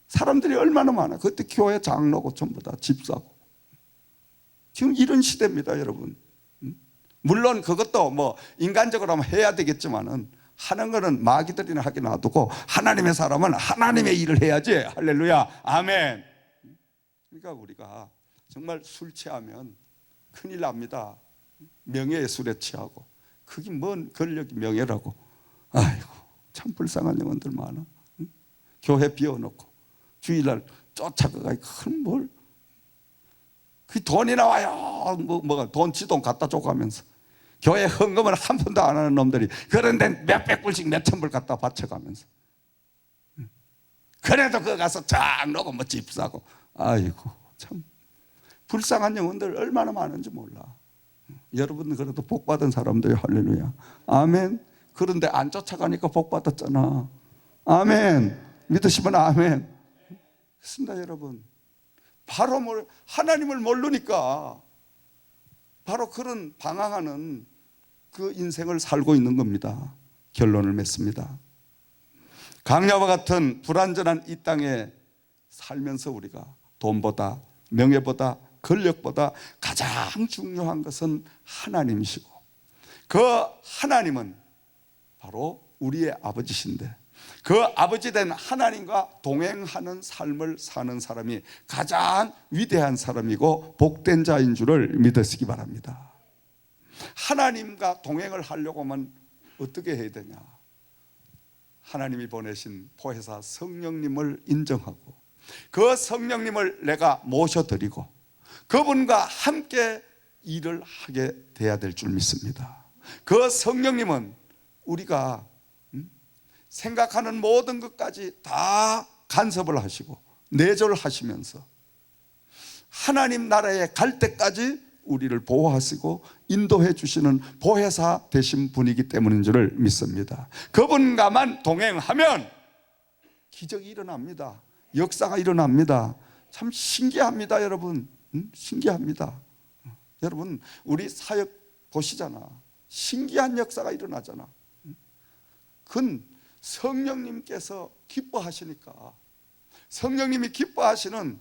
사람들이 얼마나 많아. 그때 교회 장로고 전부 다 집사고. 지금 이런 시대입니다 여러분. 물론 그것도 뭐 인간적으로 하면 해야 되겠지만은 하는 거는 마귀들이나 하게 놔두고 하나님의 사람은 하나님의 일을 해야지. 할렐루야. 아멘. 그러니까 우리가 정말 술 취하면 큰일 납니다. 명예의 술에 취하고 그게 뭔 권력이 명예라고. 아이고 참 불쌍한 영혼들 많아. 응? 교회 비워놓고 주일날 쫓아가가 큰 뭘 그 돈이 나와요. 뭐가 돈 지돈 갖다 주고 하면서 교회 헌금을 한 푼도 안 하는 놈들이 그런데 몇백 불씩 몇천 불 갖다 바쳐가면서 그래도 그거 가서 장로고 뭐 집 사고. 아이고 참 불쌍한 영혼들 얼마나 많은지 몰라. 여러분은 그래도 복 받은 사람들이. 할렐루야. 아멘. 그런데 안 쫓아가니까 복 받았잖아. 아멘. 믿으시면 아멘. 그렇습니다 여러분. 바로 하나님을 모르니까 바로 그런 방황하는 그 인생을 살고 있는 겁니다. 결론을 맺습니다. 강야와 같은 불완전한 이 땅에 살면서 우리가 돈보다 명예보다 권력보다 가장 중요한 것은 하나님이시고 그 하나님은 바로 우리의 아버지신데 그 아버지 된 하나님과 동행하는 삶을 사는 사람이 가장 위대한 사람이고 복된 자인 줄을 믿으시기 바랍니다. 하나님과 동행을 하려고 하면 어떻게 해야 되냐? 하나님이 보내신 보혜사 성령님을 인정하고 그 성령님을 내가 모셔드리고 그분과 함께 일을 하게 돼야 될 줄 믿습니다. 그 성령님은 우리가 생각하는 모든 것까지 다 간섭을 하시고 내조를 하시면서 하나님 나라에 갈 때까지 우리를 보호하시고 인도해 주시는 보혜사 되신 분이기 때문인 줄을 믿습니다. 그분과만 동행하면 기적이 일어납니다. 역사가 일어납니다. 참 신기합니다 여러분. 신기합니다. 여러분 우리 사역 보시잖아. 신기한 역사가 일어나잖아. 그건 성령님께서 기뻐하시니까. 성령님이 기뻐하시는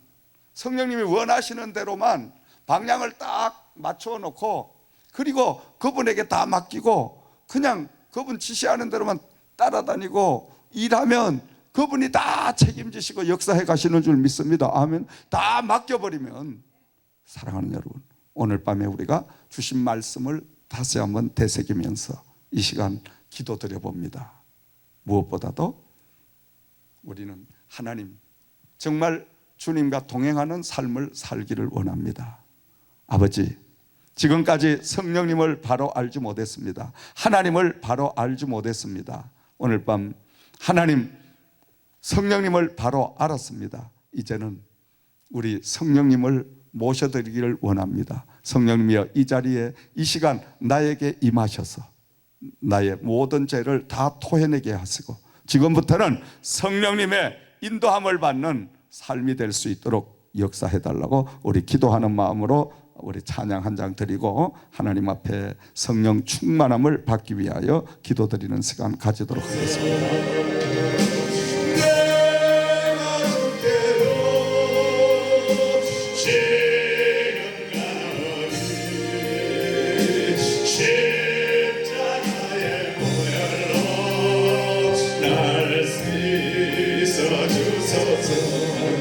성령님이 원하시는 대로만 방향을 딱 맞춰 놓고, 그리고 그분에게 다 맡기고 그냥 그분 지시하는 대로만 따라다니고 일하면 그분이 다 책임지시고 역사해 가시는 줄 믿습니다. 아멘. 다 맡겨버리면, 사랑하는 여러분, 오늘 밤에 우리가 주신 말씀을 다시 한번 되새기면서 이 시간 기도드려 봅니다. 무엇보다도 우리는 하나님, 정말 주님과 동행하는 삶을 살기를 원합니다. 아버지, 지금까지 성령님을 바로 알지 못했습니다. 하나님을 바로 알지 못했습니다. 오늘 밤 하나님, 성령님을 바로 알았습니다. 이제는 우리 성령님을 모셔드리기를 원합니다. 성령님이여, 이 자리에 이 시간 나에게 임하셔서 나의 모든 죄를 다 토해내게 하시고, 지금부터는 성령님의 인도함을 받는 삶이 될 수 있도록 역사해달라고 우리 기도하는 마음으로 우리 찬양 한 장 드리고 하나님 앞에 성령 충만함을 받기 위하여 기도드리는 시간 가지도록 하겠습니다.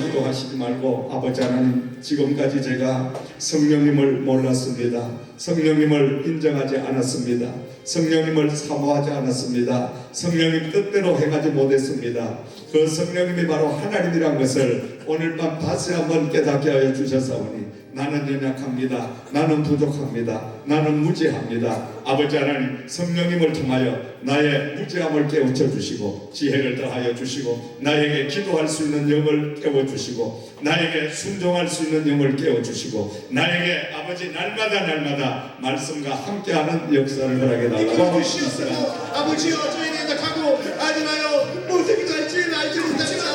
기도하시지 말고, 아버지 하나님, 지금까지 제가 성령님을 몰랐습니다. 성령님을 인정하지 않았습니다. 성령님을 사모하지 않았습니다. 성령님 뜻대로 행하지 못했습니다. 그 성령님이 바로 하나님이란 것을 오늘 밤 다시 한번 깨닫게 하여 주셨사오니, 나는 연약합니다. 나는 부족합니다. 나는 무지합니다. 아버지 하나님, 성령님을 통하여 나의 무지함을 깨우쳐 주시고 지혜를 더하여 주시고, 나에게 기도할 수 있는 영을 깨워주시고, 나에게 순종할 수 있는 영을 깨워주시고, 나에게 아버지 날마다 말씀과 함께하는 역사를 허락해 달라고 주시옵소서. 아버지여, 저희는 약하고 하지마요 모습이 갈지는 알지 못하지만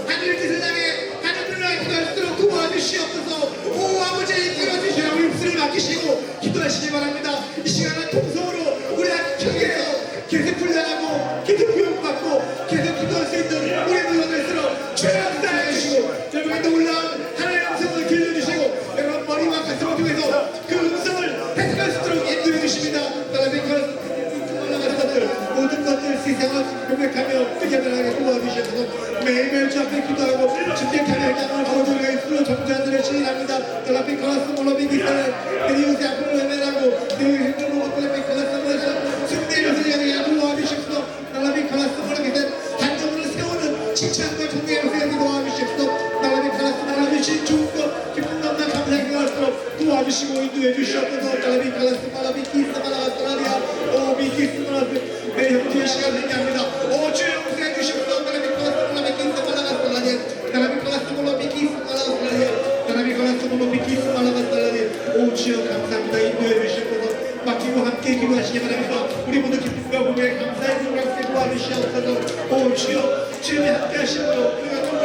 하늘 뜻을 향해 하늘을 향해 기도할수록 도와주시옵소서. 오 아버지, 이끌어주시라 우리 입술을 맡기시고 기도하시기 바랍니다. 이 시간은 통성으로 우리 청계에서 계속 훈련하고 계속 교육받고 계속 기도할 수 있는 우리 물러날수록 주의 역사해 주시고, 여러분의 놀라운 하나님의 음성을 들려주시고, 여러분 머리와 가슴을 통해서 그 음성을 해석할 수 있도록 인도해 주십니다. 따라서 그 올라가는 것들, 모든 것들 세상을 명백하며 뜨게 변하게 도와주셔서 매일매일 주 앞에 기도하고 집중하며 땅을 거두려 입술로 정죄하들을 시인합니다. 따라서 그것을 올라비기사는 내 이웃의 앞으로 외면하고 내 이웃의 힘으로 못들며 그것을 모여서 승리를 흘려내게 도와주십시오. 따라서 그것을 모르겠는 단정을 세우는 칭찬과 존경을 세우게 도와주십시오. 나라의 가라스 말아주신 좋은 것 기쁜 남자 감사의 그것으로 도와주시고 인도해 주시옵소서. 나라의 가라스 말아비 기스 말아가스라리아 오비 기스 말아스 내 형제의 시간 회개합니다. 오 주의 용서해 주시옵소서. 나라의 가라스 말아비 기스 말아가스라리아 나라의 가라스 말아비 기스 말아가스라리아 나라의 가라스 말아비 기스 말아가스라리아 오 주여 감사합니다. 인도해 주시옵소서. 맡기고 함께 기도하시기 바랍니다. 우리 모두 기쁨과 부부의 감사의 기도를 함께 도와주시옵소서. 오 주여, 주님이 함께 하시므로 우리가 좀